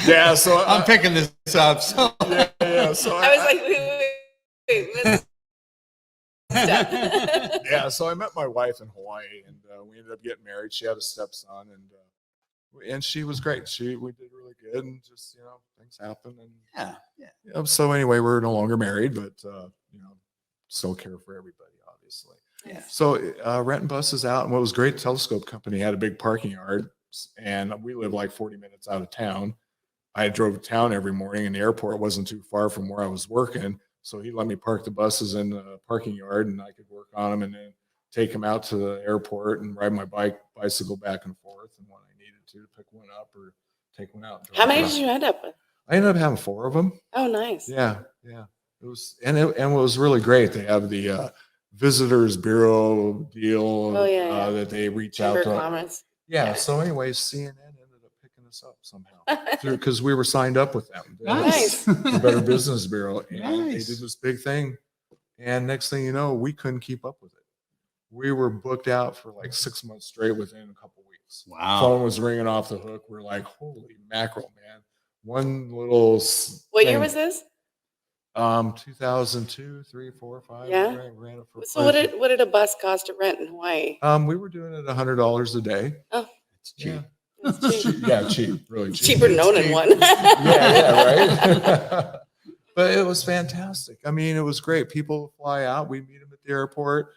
Yeah. So I'm picking this up. So yeah. So I was like, wait. Step. yeah. So I met my wife in Hawaii, and we ended up getting married. She had a stepson, and she was great. We did really good, and just things happen, and yeah. So anyway, we're no longer married, but still care for everybody, obviously. Yeah. So renting buses out, and what was great, Telescope Company had a big parking yard, and we lived like 40 minutes out of town. I drove to town every morning, and the airport wasn't too far from where I was working. So he let me park the buses in the parking yard, and I could work on them and then take them out to the airport and ride my bicycle back and forth. And when I needed to pick one up or take one out. and How drop many it did off. you end up with? I ended up having 4 of them. Oh, nice. Yeah. It was, and it was really great. They have the visitors bureau deal Oh, yeah. that they reach Chamber out of to. Commerce. Yeah. Yeah. So anyways, CNN ended up picking us up somehow because we were signed up with them. Nice. The Better Business Bureau. And they Nice. did this big thing. And next thing you know, we couldn't keep up with it. We were booked out for like 6 months straight within a couple weeks. Wow. Phone was ringing off the hook. We're like, holy mackerel, man. One little What year thing- was this? 2002, 3, 4, 5. Yeah. Ran it for So what did a bus cost to rent in Hawaii? we were doing it $100 a day. It's cheap. It's cheap. Yeah, cheap, really It's cheap. cheaper than owning one. Yeah, right. But it was fantastic. I mean, it was great. People would fly out. We meet them at the airport.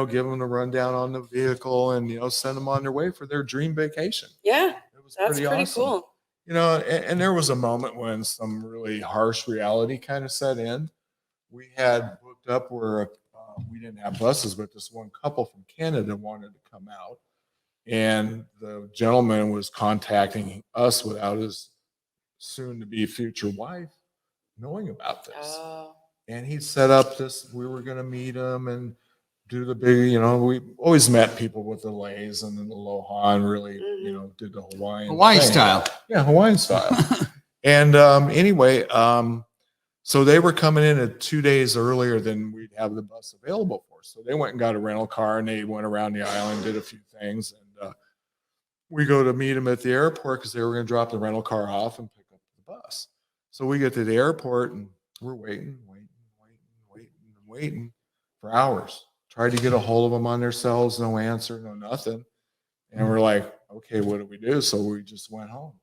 give them a rundown on the vehicle and, send them on their way for their dream vacation. Yeah, It was that's pretty awesome. cool. And there was a moment when some really harsh reality kind of set in. We had booked up where we didn't have buses, but this one couple from Canada wanted to come out. And the gentleman was contacting us without his soon to be future wife knowing about this. Oh, And he set up this, we were going to meet him and do the big, we always met people with the lays and then the aloha and really, did the Hawaii thing. style. Yeah, Hawaiian style. And anyway, so they were coming in at 2 days earlier than we'd have the bus available for. So they went and got a rental car and they went around the island, did a few things. And we go to meet them at the airport because they were going to drop the rental car off and pick up the bus. So we get to the airport and we're waiting for hours. Tried to get a hold of them on their cells, no answer, no nothing. And we're like, okay, what do we do? So we just went home.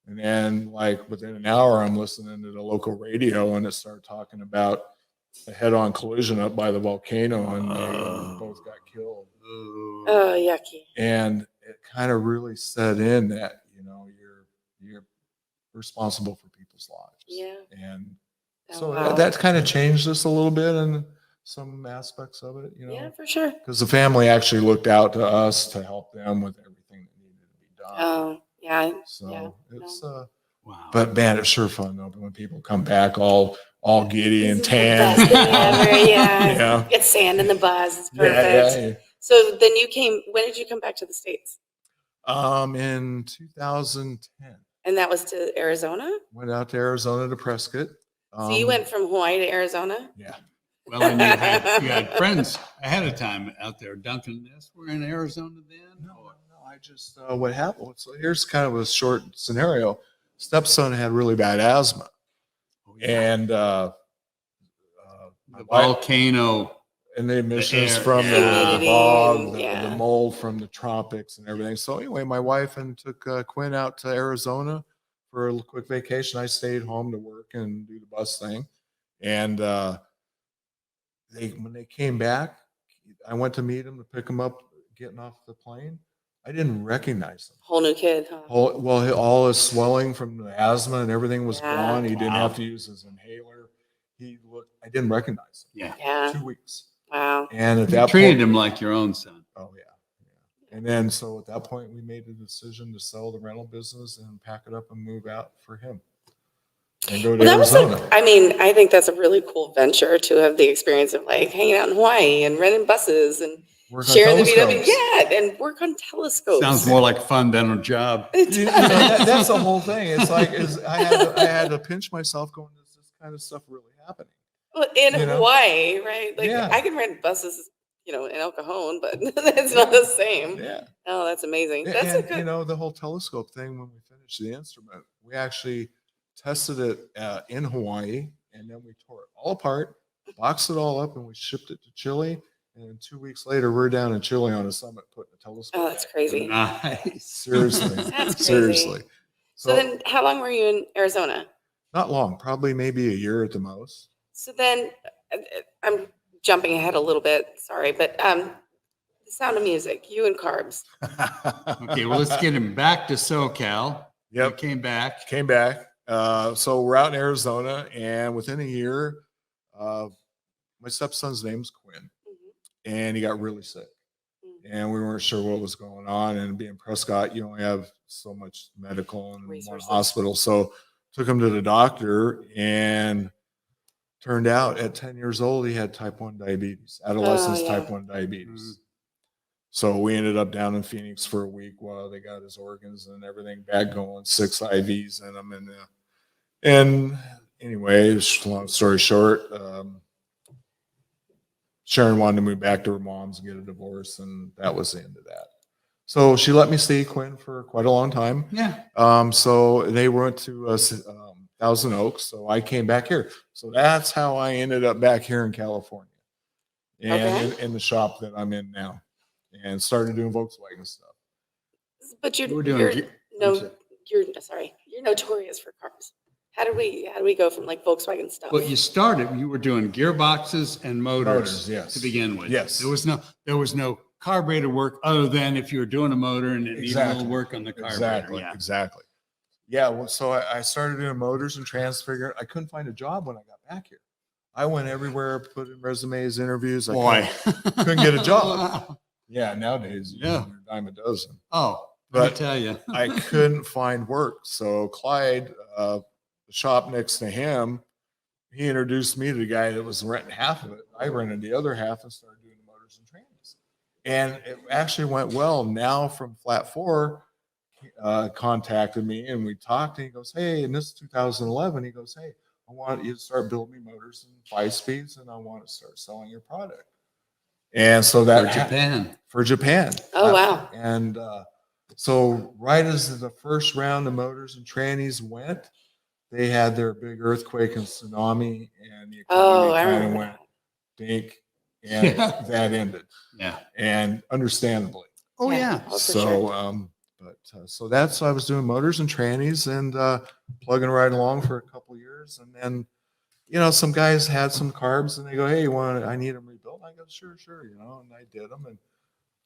And then like within an hour, I'm listening to the local radio and it started talking about a head-on collision up by the volcano and they both got killed. oh, yucky. And it kind of really set in that, you're responsible for people's lives. Yeah. And Oh, so wow. that kind of changed us a little bit in some aspects of it, Yeah, for sure. because the family actually looked out to us to help them with everything that needed to be done. Oh, yeah. So yeah, it's Wow. but man, it's sure fun though when people come back all giddy and This is the tan. best thing ever, yeah. Yeah. Get sand in the buzz. It's Yeah, perfect. So then when did you come back to the States? In 2010, And that was to Arizona? went out to Arizona to Prescott. So you went from Hawaii to Arizona? Yeah. Well, and you had friends ahead of time out there. Duncan Ness were in Arizona then? No, I just what happened. So here's kind of a short scenario. Stepson had really bad asthma, Oh, yeah. and the my wife- volcano. and the emissions air, from yeah. the fog, Yeah. the mold from the tropics and everything. So anyway, my wife and took Quinn out to Arizona for a quick vacation. I stayed home to work and do the bus thing. And when they came back, I went to meet them to pick them up, getting off the plane. I didn't recognize them. Whole new kid, huh? All his swelling from the asthma and everything was Yeah. gone. He didn't Wow. have to use his inhaler. I didn't recognize him. Yeah. Yeah. 2 weeks. Wow. And at You that treated point, him like your own son. oh yeah. And then so at that point, we made the decision to sell the rental business and pack it up and move out for him and go to Well, that was Arizona. I think that's a really cool venture to have the experience of like hanging out in Hawaii and renting buses and Work on sharing the VW. telescopes. Yeah, and work on telescopes. Sounds more like fun than a job. It You know, does. that's the whole thing. It's like I had to pinch myself going, is this kind of stuff really happening? Well, in you know? Hawaii, right? Like Yeah. I can rent buses, in El Cajon, but it's not the same. Yeah. Oh, that's amazing. That's a And good. the whole telescope thing, when we finished the instrument, we actually tested it in Hawaii, and then we tore it all apart, boxed it all up, and we shipped it to Chile. And then 2 weeks later, we're down in Chile on a summit putting a telescope. Oh, that's back crazy. together. Nice. Seriously. That's crazy. Seriously. So then, how long were you in Arizona? Not long, probably maybe a year at the most. So then, I'm jumping ahead a little bit. Sorry, but The Sound of Music. You and Carbs. Okay, well, let's get him back to SoCal. Yep. He came back. Came back. So we're out in Arizona, and within a year, my stepson's name's Quinn, and he got really sick. And we weren't sure what was going on. And being Prescott, you only have so much medical in one Resources. hospital. So took him to the doctor, and turned out at 10 years old, he had type 1 diabetes, adolescents yeah. type 1 diabetes. So we ended up down in Phoenix for a week while they got his organs and everything back going, 6 IVs in him. And anyway, long story short, Sharon wanted to move back to her mom's and get a divorce, and that was the end of that. So she let me see Quinn for quite a long time. Yeah. So they went to Thousand Oaks. So I came back here. So that's how I ended up back here in California, and Okay. in the shop that I'm in now, and started doing Volkswagen stuff. But We're doing. I'm sorry. you're notorious for carbs. How did we go from like Volkswagen stuff? Well, you were doing gearboxes and motors, Yes. to begin with. Yes. There was no carburetor work other than if you were doing a motor and it needed a little work on the carburetor. Exactly. Yeah. Well, so I started doing motors and transfigure. I couldn't find a job when I got back here. I went everywhere, put in resumes, interviews. Boy. couldn't get a job. Yeah. Nowadays, Yeah. you're a dime a dozen. Oh, But I tell you. I couldn't find work. So Clyde, the shop next to him, he introduced me to the guy that was renting half of it. I rented the other half and started doing the motors and trannies. And it actually went well. Now from Flat 4, contacted me and we talked and he goes, hey, and this is 2011. He goes, hey, I want you to start building me motors and 5-speeds and I want to start selling your product. And so that For Japan. Oh, wow. And so right as the first round of motors and trannies went, they had their big earthquake and tsunami, and the Oh, economy I kind of remember went dink, and Yeah. that ended. Yeah. And understandably. Oh, yeah. Oh, for So, sure. so that's I was doing motors and trannies and plugging right along for a couple years, and then some guys had some carbs and they go, hey, I need them rebuilt. I go, sure, and I did them, and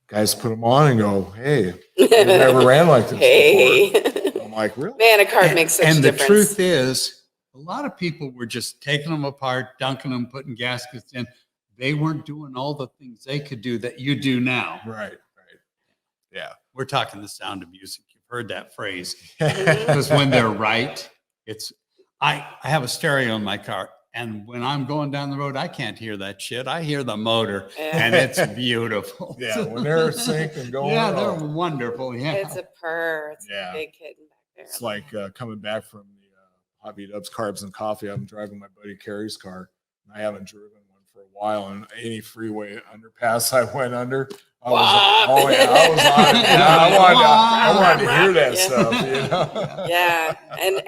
guys put them on and go, hey, you never ran like this before. Hey. I'm like, really? Man, a carb makes such a And the difference. truth is, a lot of people were just taking them apart, dunking them, putting gaskets in. They weren't doing all the things they could do that you do now. Right. Yeah. We're talking the sound of music. You've heard that phrase. Mhm. Because when they're right, I have a stereo in my car. And when I'm going down the road, I can't hear that shit. I hear the motor, and it's beautiful. Yeah, when they're synced and going. Yeah, they're wonderful. Yeah. It's a purr. It's Yeah. a big kitten back there. It's like coming back from the Hot Beat Ups Carbs and Coffee. I'm driving my buddy Carrie's car. And I haven't driven one for a while, and any freeway underpass I went under, I was on it. I wanted to hear that Yeah. stuff. Yeah, and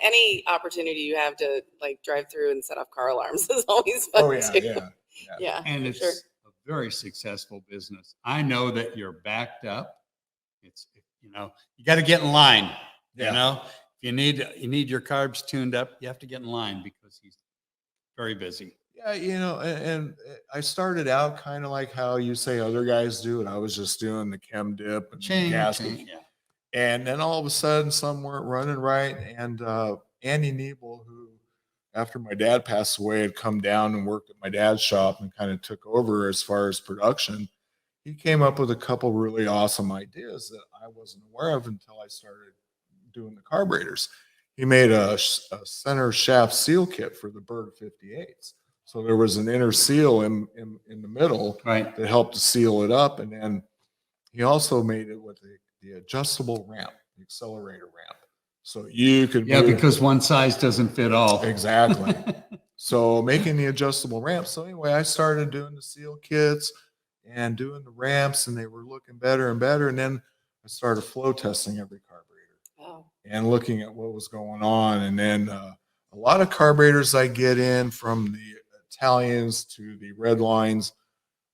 any opportunity you have to like drive through and set off car alarms is always fun Oh yeah, too. yeah. Yeah, And for it's sure. a very successful business. I know that you're backed up. You got to get in line. Yeah. If you need your carbs tuned up, you have to get in line because he's very busy. Yeah, and I started out kind of like how you say other guys do, and I was just doing the chem dip and gasket. Yeah. And then all of a sudden, some weren't running right. And Andy Niebel, who after my dad passed away, had come down and worked at my dad's shop and kind of took over as far as production. He came up with a couple really awesome ideas that I wasn't aware of until I started doing the carburetors. He made a center shaft seal kit for the Berg 58s. So there was an inner seal in the middle Right. that helped to seal it up. And then he also made it with the adjustable ramp, the accelerator ramp. So you could Yeah, move- because one size doesn't fit all. Exactly. So making the adjustable ramp. So anyway, I started doing the seal kits and doing the ramps, and they were looking better and better. And then I started flow testing every carburetor Oh, and looking at what was going on. And then a lot of carburetors I get in, from the Italians to the red lines,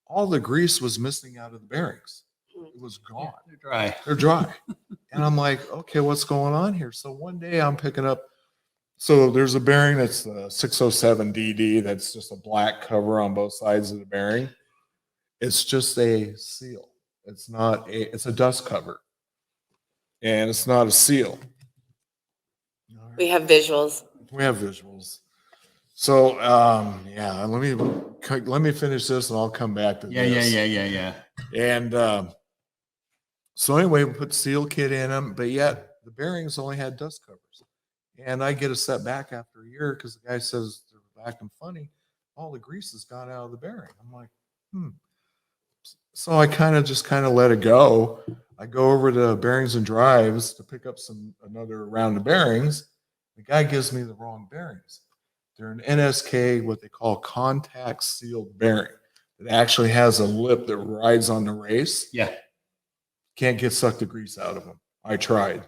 all the grease was missing out of the bearings. It was gone. They're dry. They're dry. And I'm like, okay, what's going on here? So one day I'm picking up, so there's a bearing that's the 607 DD, that's just a black cover on both sides of the bearing. It's just a seal. It's a dust cover. And it's not a seal. we have visuals. We have visuals. So yeah, let me finish this and I'll come back to this. Yeah. And so anyway, we put the seal kit in them, but yet the bearings only had dust covers. And I get a set back after a year because the guy says they're acting funny. All the grease has gone out of the bearing. I'm like, So I kind of let it go. I go over to Bearings and Drives to pick up another round of bearings. The guy gives me the wrong bearings. They're an NSK, what they call contact sealed bearing. It actually has a lip that rides on the race. Yeah. Can't get sucked the grease out of them. I tried.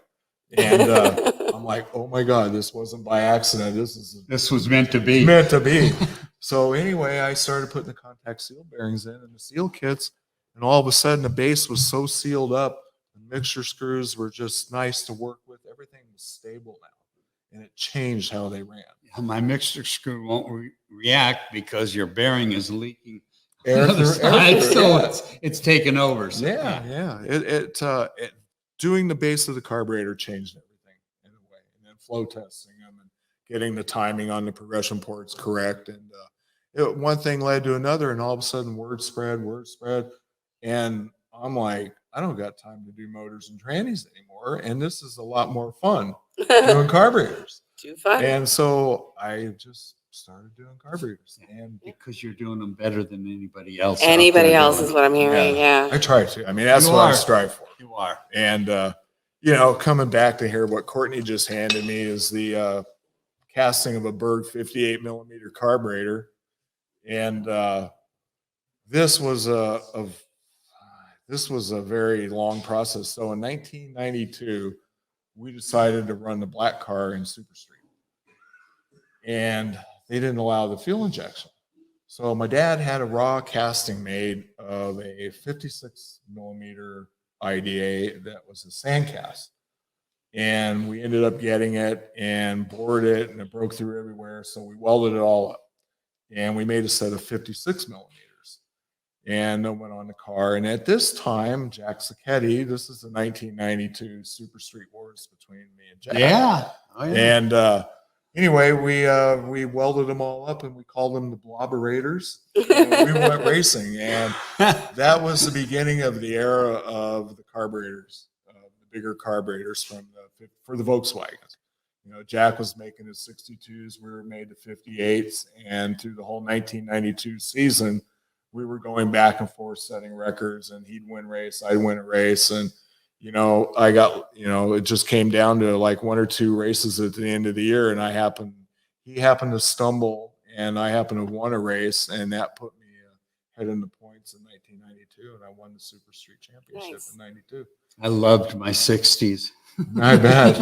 And I'm like, oh my God, this wasn't by accident. This was meant to be. Meant to be. So anyway, I started putting the contact seal bearings in and the seal kits. And all of a sudden, the base was so sealed up. The mixture screws were just nice to work with. Everything was stable now. and it changed how they ran. My mixer screw won't react because your bearing is leaking. Air the other through- air side, through, so yeah. it's taken over. So, Yeah. It doing the base of the carburetor changed everything in a way, and then flow testing them and getting the timing on the progression ports correct. And one thing led to another, and all of a sudden word spread, and I'm like, I don't got time to do motors and trannies anymore, and this is a lot more fun doing carburetors. Too fun. And so I just started doing carburetors, and because you're doing them better than anybody else. out Anybody there else doing is it. what I'm hearing. Yeah. I try to. I mean, that's You what I are. strive for. You are. And coming back to here, what Courtney just handed me is the casting of a Berg 58 millimeter carburetor, and this was a very long process. So in 1992, we decided to run the black car in Super Street, and they didn't allow the fuel injection. So my dad had a raw casting made of a 56 millimeter IDA that was a sand cast. And we ended up getting it and bored it, and it broke through everywhere. So we welded it all up, and we made a set of 56 millimeters, and it went on the car. And at this time, Jack Sacchetti, this is the 1992 Super Street Wars between me and Jack. Yeah. Oh, yeah. And anyway, we welded them all up, and we called them the Blobberators. And we went racing, and that was the beginning of the era of the carburetors, the bigger carburetors for the Volkswagens. Jack was making his 62s, we were made to 58s, and through the whole 1992 season, we were going back and forth setting records, and he'd win race, I'd win a race, and I got, it just came down to like one or two races at the end of the year, and he happened to stumble, and I happened to have won a race, and that put me ahead in the points in 1992, and I won the Super Street Championship Nice. in 92. I loved my 60s. I bet.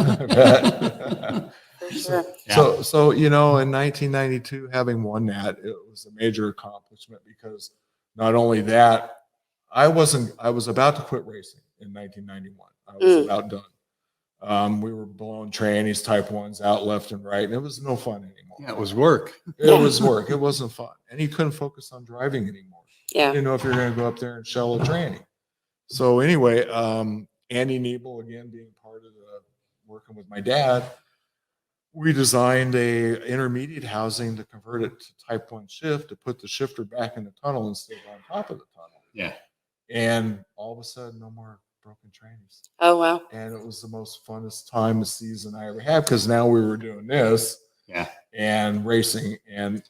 For sure. So in 1992, having won that, it was a major accomplishment, because not only that, I was about to quit racing in 1991. I was about done. We were blowing trannies, type 1s out left and right, and it was no fun anymore. Yeah, it was work. It was work. It wasn't fun. And you couldn't focus on driving anymore. You Yeah. didn't know if you were going to go up there and shell a tranny. So anyway, Andy Niebel, again, being part of working with my dad, we designed a intermediate housing to convert it to type 1 shift, to put the shifter back in the tunnel instead of on top of the tunnel. Yeah. And all of a sudden, no more broken trannies. Oh, wow. And it was the most funnest time of season I ever had, because now we were doing this Yeah. and racing, and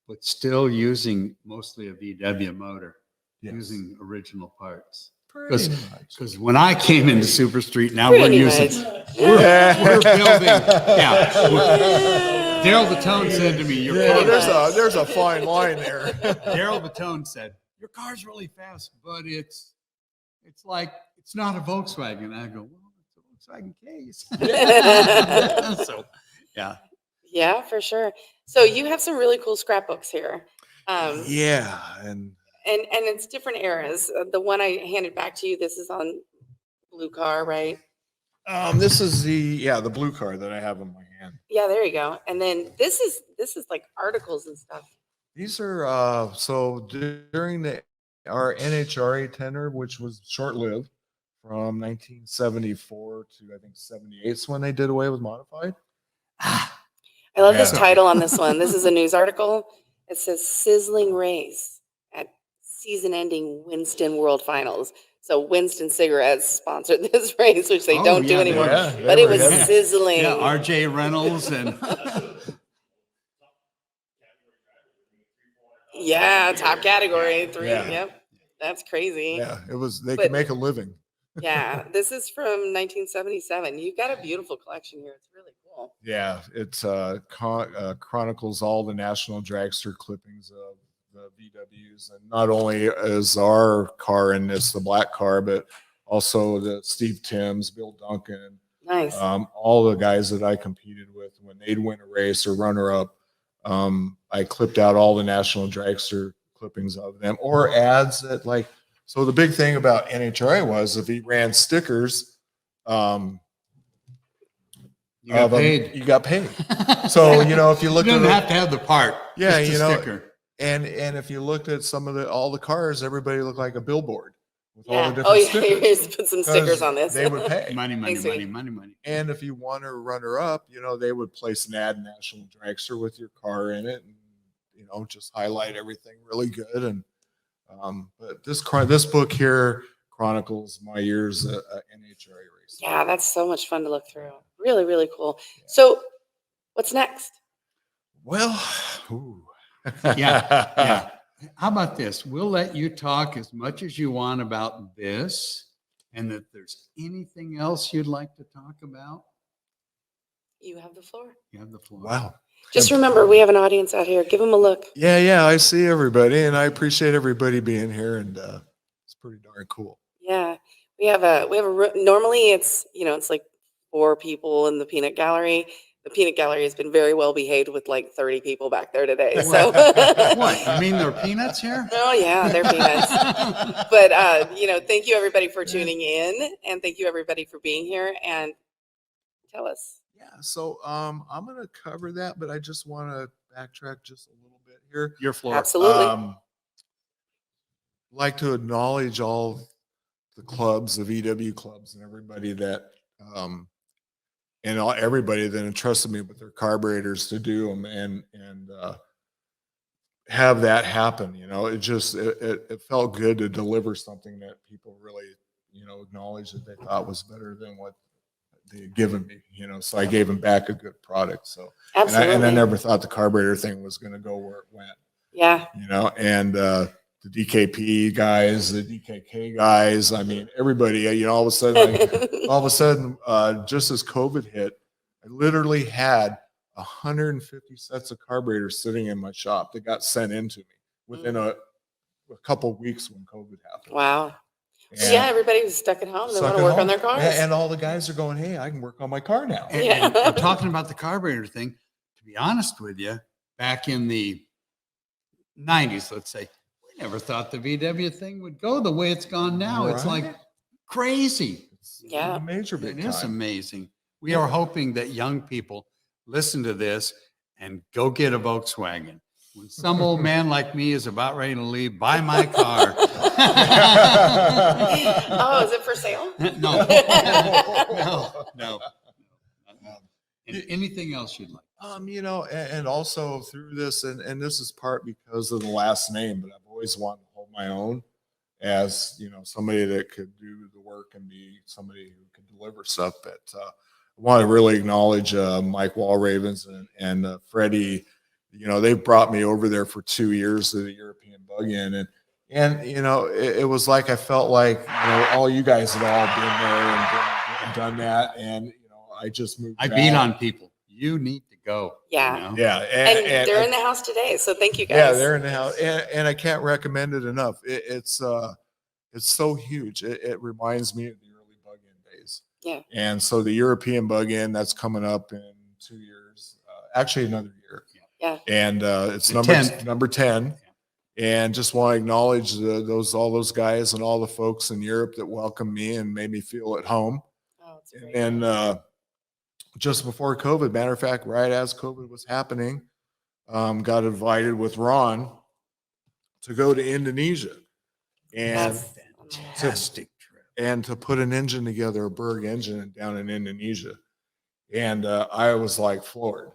But still using mostly a VW motor, yes, using original parts. pretty much. Because when I came into Super Street, now we're Pretty using, much. we're building, yeah. Daryl Batone said to me, your Yeah, car, there's a fine line there. Daryl Batone said, your car's really fast, but it's like, it's not a Volkswagen. I go, well, it's a Volkswagen case. So, yeah. Yeah, for sure. So you have some really cool scrapbooks here. Yeah, and And it's different eras. The one I handed back to you, this is on blue car, right? this is the blue car that I have in my hand. Yeah, there you go. And then this is like articles and stuff. These are so during our NHRA tenure, which was short-lived, from 1974 to I think 78 is when they did away with modified. I love this Yeah. title on this one. This is a news article. It says sizzling race at season-ending Winston World Finals. So Winston Cigarettes sponsored this race, which they Oh, don't do yeah, anymore. they But it were was heavy. sizzling. Yeah, RJ Reynolds and Yeah, top category 3. Yeah. Yep. That's crazy. Yeah, it was. They But- could make a living. Yeah, this is from 1977. You've got a beautiful collection here. It's really cool. Yeah, it chronicles all the national dragster clippings of the VWs, and not only is our car in this, the black car, but also the Steve Timms, Bill Duncan, Nice. all the guys that I competed with when they'd win a race or runner up. I clipped out all the national dragster clippings of them, or ads that like. So the big thing about NHRA was if he ran stickers, You got of 'em, paid. you got paid. So, you know, if you look You at didn't it- have to have the part. Yeah, just a you know, sticker. and if you looked at some of all the cars, everybody looked like a billboard with all Yeah. the Oh, different yeah. stickers. Here's put some stickers 'Cause on this. They would pay. Money, money, Thanks, money, sweetie. money, money. And if you want to runner up, you know, they would place an ad in National Dragster with your car in it, and you know, just highlight everything really good. And but this book here chronicles my years at NHRA racing. Yeah, that's so much fun to look through. Really, really cool. So, what's next? Well, ooh. Yeah. How about this? We'll let you talk as much as you want about this, and if there's anything else you'd like to talk about, You have the floor. you have the floor. Wow. Just remember, we have an audience out here. Give them a look. Yeah, I see everybody, and I appreciate everybody being here, and it's pretty darn cool. Yeah, normally it's, it's like 4 people in the peanut gallery. The peanut gallery has been very well behaved with like 30 people back there today. So What? You mean there are peanuts here? Oh yeah, they're peanuts. But thank you everybody for tuning in, and thank you everybody for being here. And tell us. Yeah, so I'm gonna cover that, but I just want to backtrack just a little bit here. Your floor. Absolutely. Like to acknowledge all the clubs, the VW clubs, and everybody that everybody that entrusted me with their carburetors to do them and have that happen. You know, it felt good to deliver something that people really, acknowledged that they thought was better than what they had given me. So I gave them back a good product. So Absolutely. and I never thought the carburetor thing was going to go where it went. Yeah. And the DKP guys, the DKK guys, I mean, everybody, all of a sudden, just as COVID hit, I literally had 150 sets of carburetors sitting in my shop that got sent into me within a couple weeks when COVID happened. Wow. And Yeah, everybody was stuck at home. They stuck want to at work on home. their cars. And all the guys are going, hey, I can work on my car now. And talking about the carburetor thing, to be honest with you, back in the 90s, let's say, we never thought the VW thing would go the way it's gone now. It's Right. like crazy. It's Yeah. a major big It is time. amazing. We are hoping that young people listen to this and go get a Volkswagen. When some old man like me is about ready to leave, buy my car. Oh, is it for sale? No. No. Anything else you'd like? And also through this, and this is part because of the last name, but I've always wanted to hold my own as, somebody that could do the work and be somebody who could deliver stuff. But I want to really acknowledge Mike Walravens and Freddie. They brought me over there for 2 years to the European Bug-In, and it was like I felt like all you guys had all been there and done that, and I just moved. I back. beat on people. You need to go. Yeah. Yeah, And they're in the house today. So thank you guys. yeah, they're in the house, and I can't recommend it enough. It's so huge. It reminds me of the early Bug-In days. Yeah. And so the European Bug-In that's coming up in 2 years, actually another year. Yeah. And it's The number 10th. number 10. And just want to acknowledge all those guys and all the folks in Europe that welcomed me and made me feel at home. Oh, it's great. And just before COVID, matter of fact, right as COVID was happening, got invited with Ron to go to Indonesia and That's Fantastic trip. to put an engine together, a Berg engine down in Indonesia. And I was like floored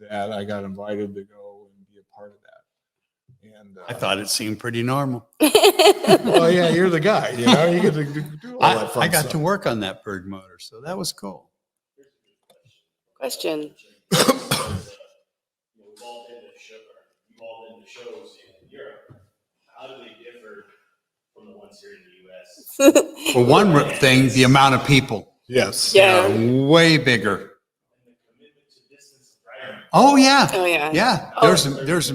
that I got invited to go and be a part of that. And I thought it seemed pretty normal. well, yeah, you're the guy, you get to do all that fun I got stuff. to work on that Berg motor, so that was cool. Question. We've all been to shows in Europe. How do they differ from the ones here in the U.S.? For one thing, the amount of people, Yes. Yeah. way bigger. And the commitment to distance and driving. Oh yeah, Oh, yeah. yeah. Oh. There's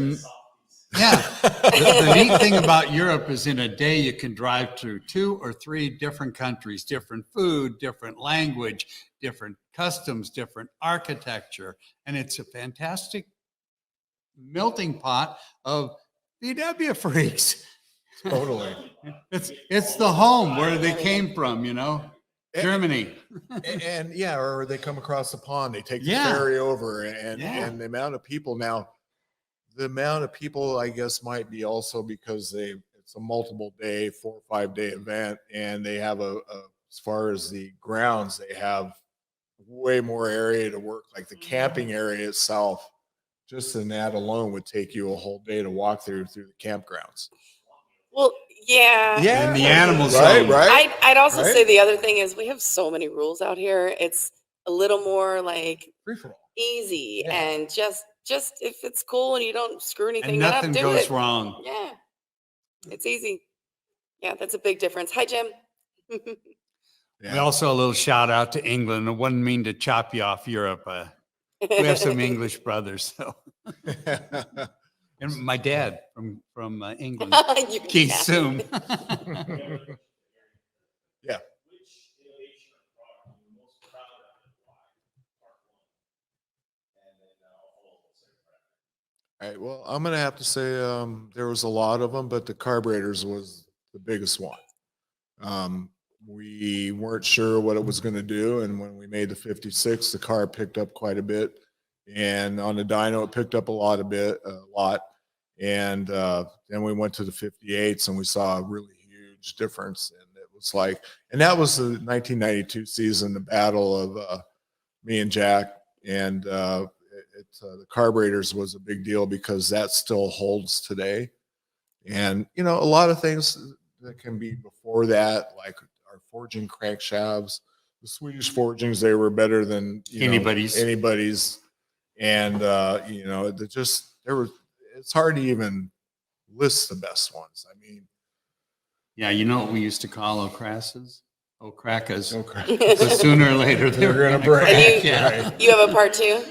yeah. The neat thing about Europe is in a day you can drive through 2 or 3 different countries, different food, different language, different customs, different architecture, and it's a fantastic melting pot of VW freaks. Totally. It's the home where they came from, Germany. And yeah, or they come across the pond, they take the Yeah. ferry over, and Yeah. the amount of people now, the amount of people, I guess, might be also because it's a multiple day, 4 or 5 day event, and they have as far as the grounds, they have way more area to work. Like the camping area itself, just in that alone would take you a whole day to walk through the campgrounds. Well, yeah. And the animal right, zone. right. I'd also Right? say the other thing is we have so many rules out here. It's a little more like Free for all. easy Yeah. and just if it's cool and you don't screw anything And up, nothing do goes it. wrong. Yeah. It's easy. Yeah, that's a big difference. Hi, Jim. We also a little shout out to England. I wouldn't mean to chop you off Europe. We have some English brothers. So, and my dad from England, You Keith can. Soom. Yeah. Which innovation or product are you most proud of and why? Part one. And then I'll follow up with the second part. All right. Well, I'm gonna have to say there was a lot of them, but the carburetors was the biggest one. We weren't sure what it was going to do, and when we made the 56, the car picked up quite a bit, and on the dyno, it picked up a lot. And then we went to the 58s, and we saw a really huge difference. And it was like, and that was the 1992 season, the battle of me and Jack, and the carburetors was a big deal because that still holds today. And a lot of things that can be before that, like our forging crankshafts, the Swedish forgings, they were better than Anybody's. And it's hard to even list the best ones. I mean, Yeah, you know what we used to call Okrasas? Okrakas. okay. So sooner or later They're they're gonna break. And you- Yeah. Right. You have a part two? Yeah.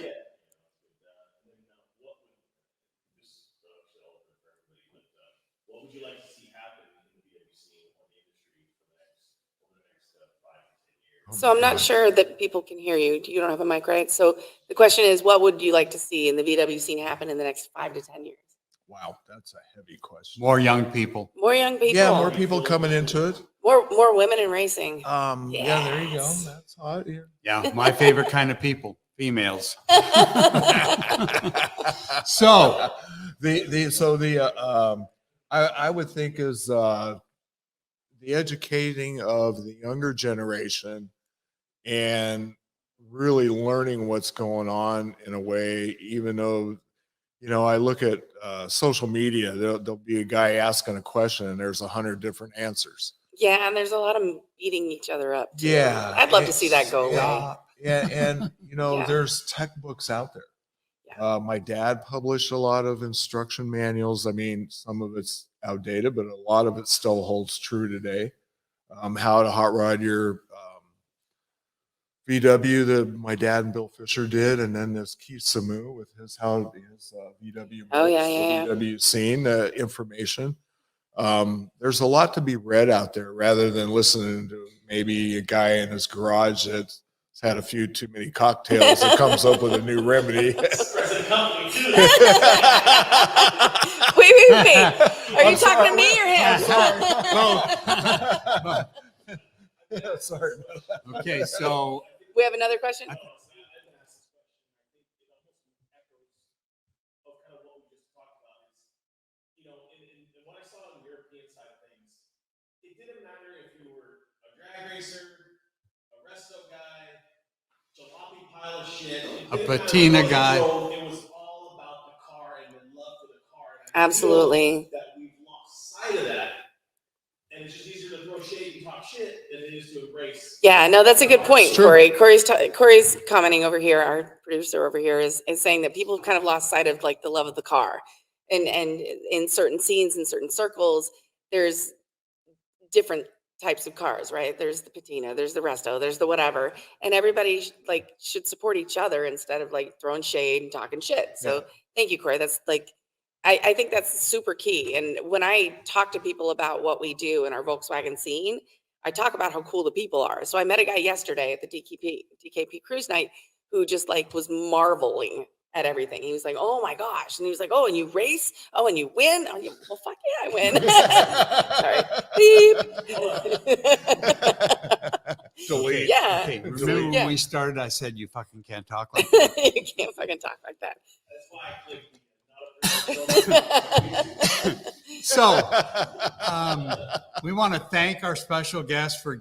What would you like to see happen in the VWC or the industry over the next 5 to 10 years? So I'm not sure that people can hear you. You don't have a mic, right? So the question is, what would you like to see in the VW scene happen in the next 5 to 10 years? Wow, that's a heavy question. More young people. More young people. Yeah, more people coming into it. More women in racing. Yeah, there you go. Yes. That's hot. Yeah. Yeah, my favorite kind of people, females. So I would think is the educating of the younger generation and really learning what's going on in a way, even though, I look at social media, there'll be a guy asking a question and there's 100 different answers. Yeah, and there's a lot of beating each other up. Too. Yeah. I'd love to see that go away. Yeah. And Yeah. there's tech books out there. Yeah. My dad published a lot of instruction manuals. I mean, some of it's outdated, but a lot of it still holds true today. How to hot rod your VW that my dad and Bill Fisher did, and then there's Keith Samu with his VW. Oh, yeah, books, the yeah. VW scene information. There's a lot to be read out there rather than listening to maybe a guy in his garage that's had a few too many cocktails that comes up with a new remedy. President company too. Wait. Are you I'm talking sorry. to me or him? Yeah, sorry. okay, so We have another question? I can ask this question. I think it almost echoes of kind of what we just talked about is, and what I saw on the European side of things, it didn't matter if you were a drag racer, a resto guy, jalopy pile of shit. A It didn't matter patina what you guy. drove, it was all about the car and the love for the car. And I feel Absolutely. that we've lost sight of that. And it's just easier to throw shade and talk shit than it is to embrace. Yeah, no, that's a good point, It's true. Corey. Corey's commenting over here. Our producer over here is saying that people have kind of lost sight of like the love of the car, and in certain scenes, in certain circles, there's different types of cars, right? There's the patina, there's the resto, there's the whatever, and everybody should support each other instead of like throwing shade and talking shit. So thank you, Corey. That's like. I think that's super key. And when I talk to people about what we do in our Volkswagen scene, I talk about how cool the people are. So I met a guy yesterday at the DKP Cruise Night who just like was marveling at everything. He was like, "Oh my gosh!" And he was like, "Oh, and you race? Oh, and you win? Oh, well, fuck yeah, I win." Sorry. Beep. delete. Yeah. Okay, Delete. remember when Yeah. we started, I said, you fucking can't talk like that. You can't fucking talk like that. That's why I clicked. So, we want to thank our special guest for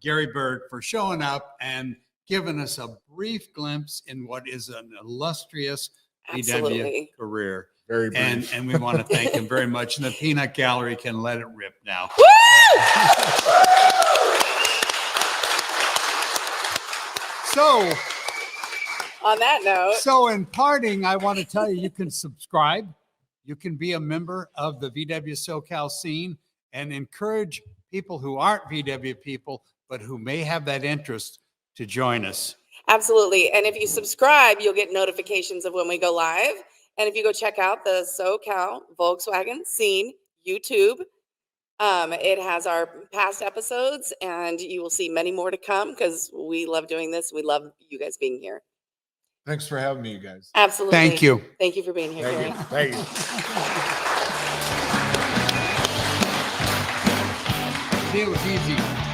Gary Bird for showing up and giving us a brief glimpse in what is an illustrious VW Absolutely. career. Very brief. And we want to thank him very much. And the Peanut Gallery can let it rip now. So, On that note, so in parting, I want to tell you, you can subscribe. You can be a member of the VW SoCal scene and encourage people who aren't VW people, but who may have that interest to join us. absolutely. And if you subscribe, you'll get notifications of when we go live. And if you go check out the SoCal Volkswagen Scene YouTube, it has our past episodes, and you will see many more to come because we love doing this. We love you guys being here. Thanks for having me, you guys. Absolutely. Thank you. Thank you for being here, Gary. Thank you. See, it was easy.